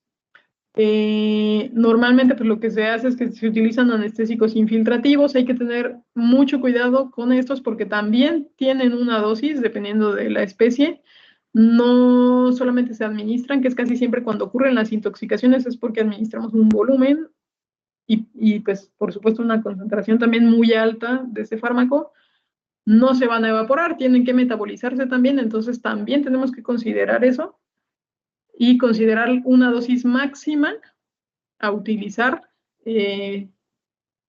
Normalmente pues lo que se hace es que se utilizan anestésicos infiltrativos. Hay que tener mucho cuidado con estos porque también tienen una dosis dependiendo de la especie. No solamente se administran, que es casi siempre cuando ocurren las intoxicaciones es porque administramos un volumen y pues por supuesto una concentración también muy alta de ese fármaco. No se van a evaporar, tienen que metabolizarse también, entonces también tenemos que considerar eso y considerar una dosis máxima a utilizar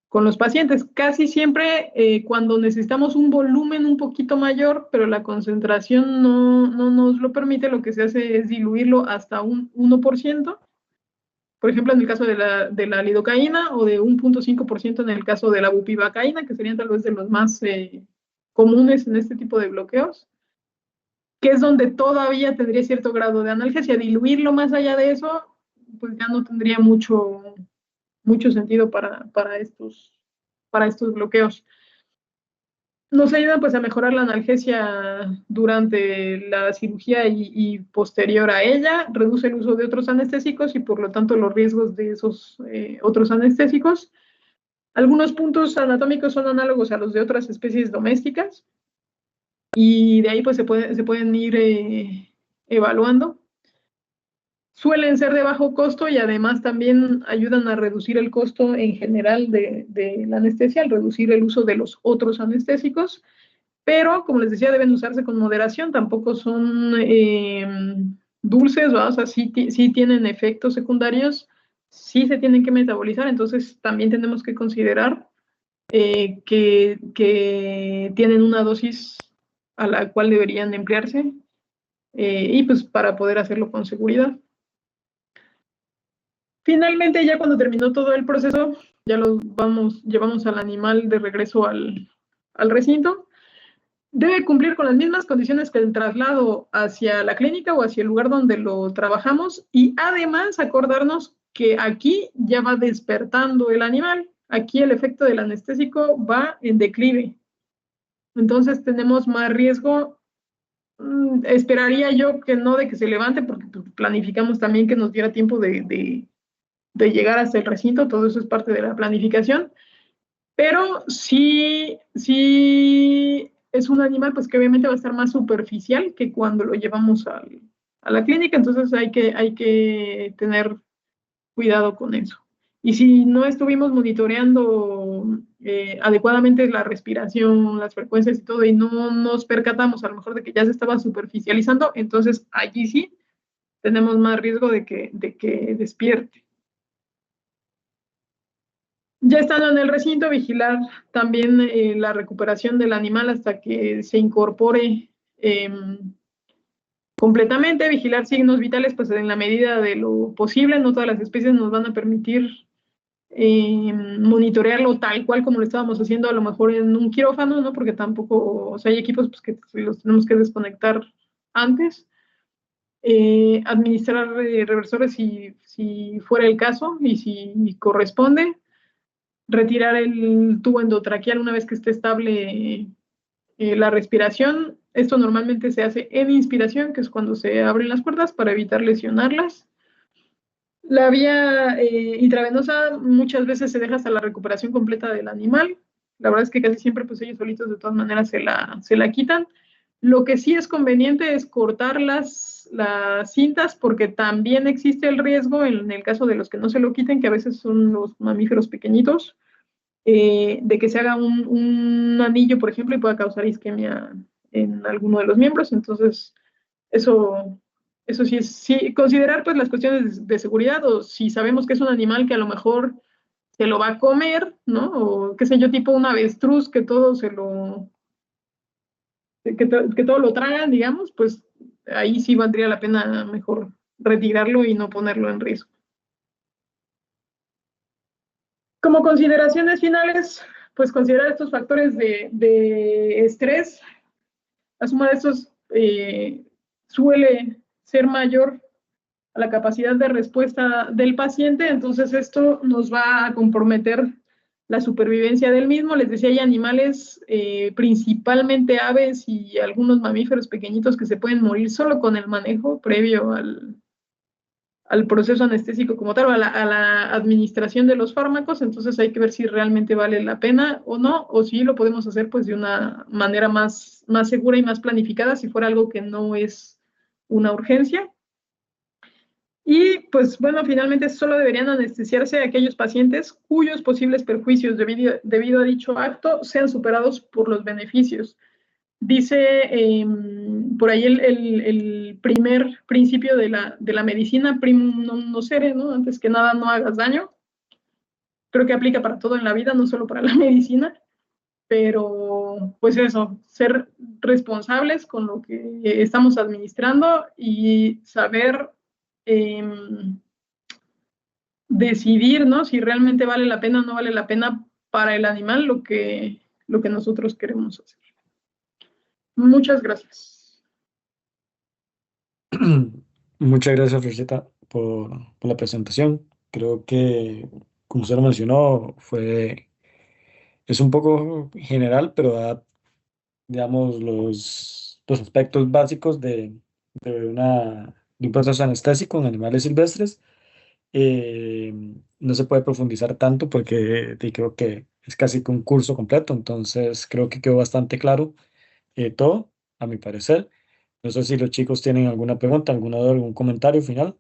con los pacientes. Casi siempre cuando necesitamos un volumen un poquito mayor, pero la concentración no nos lo permite, lo que se hace es diluirlo hasta un 1%. Por ejemplo, en el caso de la lidocaína o de 1.5% en el caso de la bupivacaína, que serían tal vez de los más comunes en este tipo de bloqueos, que es donde todavía tendría cierto grado de analgesia. Diluirlo más allá de eso, pues ya no tendría mucho sentido para estos bloqueos. Nos ayudan pues a mejorar la analgesia durante la cirugía y posterior a ella, reduce el uso de otros anestésicos y por lo tanto los riesgos de esos otros anestésicos. Algunos puntos anatómicos son análogos a los de otras especies domésticas y de ahí pues se pueden ir evaluando. Suelen ser de bajo costo y además también ayudan a reducir el costo en general de la anestesia, al reducir el uso de los otros anestésicos, pero como les decía, deben usarse con moderación, tampoco son dulces, ¿va? O sea, sí tienen efectos secundarios, sí se tienen que metabolizar, entonces también tenemos que considerar que tienen una dosis a la cual deberían emplearse y pues para poder hacerlo con seguridad. Finalmente, ya cuando terminó todo el proceso, ya llevamos al animal de regreso al recinto. Debe cumplir con las mismas condiciones que el traslado hacia la clínica o hacia el lugar donde lo trabajamos y además acordarnos que aquí ya va despertando el animal. Aquí el efecto del anestésico va en declive. Entonces tenemos más riesgo. Esperaría yo que no de que se levante porque planificamos también que nos diera tiempo de llegar hasta el recinto, todo eso es parte de la planificación, pero sí es un animal pues que obviamente va a estar más superficial que cuando lo llevamos a la clínica, entonces hay que tener cuidado con eso. Y si no estuvimos monitoreando adecuadamente la respiración, las frecuencias y todo, y no nos percatamos a lo mejor de que ya se estaba superficializando, entonces allí sí tenemos más riesgo de que despierte. Ya estando en el recinto, vigilar también la recuperación del animal hasta que se incorpore completamente, vigilar signos vitales pues en la medida de lo posible. No todas las especies nos van a permitir monitorearlo tal cual como lo estábamos haciendo a lo mejor en un quirófano, ¿no? Porque tampoco, o sea, hay equipos pues, que los tenemos que desconectar antes. Administrar reversores si fuera el caso y si corresponde. Retirar el tubo endotraqueal una vez que esté estable la respiración. Esto normalmente se hace en inspiración, que es cuando se abren las puertas para evitar lesionarlas. La vía intravenosa muchas veces se deja hasta la recuperación completa del animal. La verdad es que casi siempre pues ellos solitos de todas maneras se la quitan. Lo que sí es conveniente es cortar las cintas porque también existe el riesgo en el caso de los que no se lo quiten, que a veces son los mamíferos pequeñitos, de que se haga un anillo, por ejemplo, y pueda causar isquemia en alguno de los miembros. Entonces, eso sí es, sí, considerar pues las cuestiones de seguridad o si sabemos que es un animal que a lo mejor se lo va a comer, ¿no? O qué sé yo, tipo un avestruz que todo que todo lo tragan, digamos, pues ahí sí valdría la pena mejor retirarlo y no ponerlo en riesgo. Como consideraciones finales, pues considerar estos factores de estrés. La suma de estos suele ser mayor a la capacidad de respuesta del paciente, entonces esto nos va a comprometer la supervivencia del mismo. Les decía, hay animales, principalmente aves y algunos mamíferos pequeñitos, que se pueden morir solo con el manejo previo al proceso anestésico como tal, o a la administración de los fármacos. Entonces hay que ver si realmente vale la pena o no, o si lo podemos hacer pues de una manera más segura y más planificada, si fuera algo que no es una urgencia. Y pues bueno, finalmente solo deberían anestesiarse aquellos pacientes cuyos posibles perjuicios debido a dicho acto sean superados por los beneficios. Dice por ahí el primer principio de la medicina, primum non nocere, ¿no? Antes que nada, no hagas daño. Creo que aplica para todo en la vida, no solo para la medicina, pero pues eso, ser responsables con lo que estamos administrando y saber decidir, ¿no? Si realmente vale la pena o no vale la pena para el animal lo que nosotros queremos hacer. Muchas gracias. Muchas gracias, Florcita, por la presentación. Creo que, como usted lo mencionó, es un poco general, pero da, digamos, los aspectos básicos de un proceso anestésico en animales silvestres. Eh, no se puede profundizar tanto porque creo que es casi que un curso completo, entonces creo que quedó bastante claro todo, a mi parecer. No sé si los chicos tienen alguna pregunta, alguna duda, algún comentario final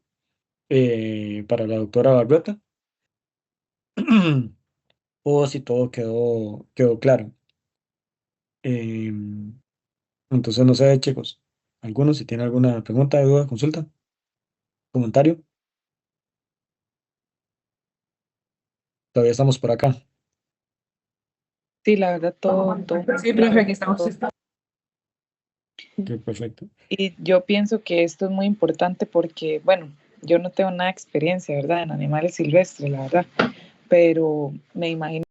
para la doctora Barrueta, o si todo quedó claro. Eh, entonces, no sé, chicos, algunos, si tienen alguna pregunta, duda, consulta, comentario, todavía estamos por acá. Sí, la verdad, todo. Sí, profe, aquí estamos. Ok, perfecto. Y yo pienso que esto es muy importante porque, bueno, yo no tengo nada de experiencia, ¿verdad?, en animales silvestres, la verdad, pero me imagino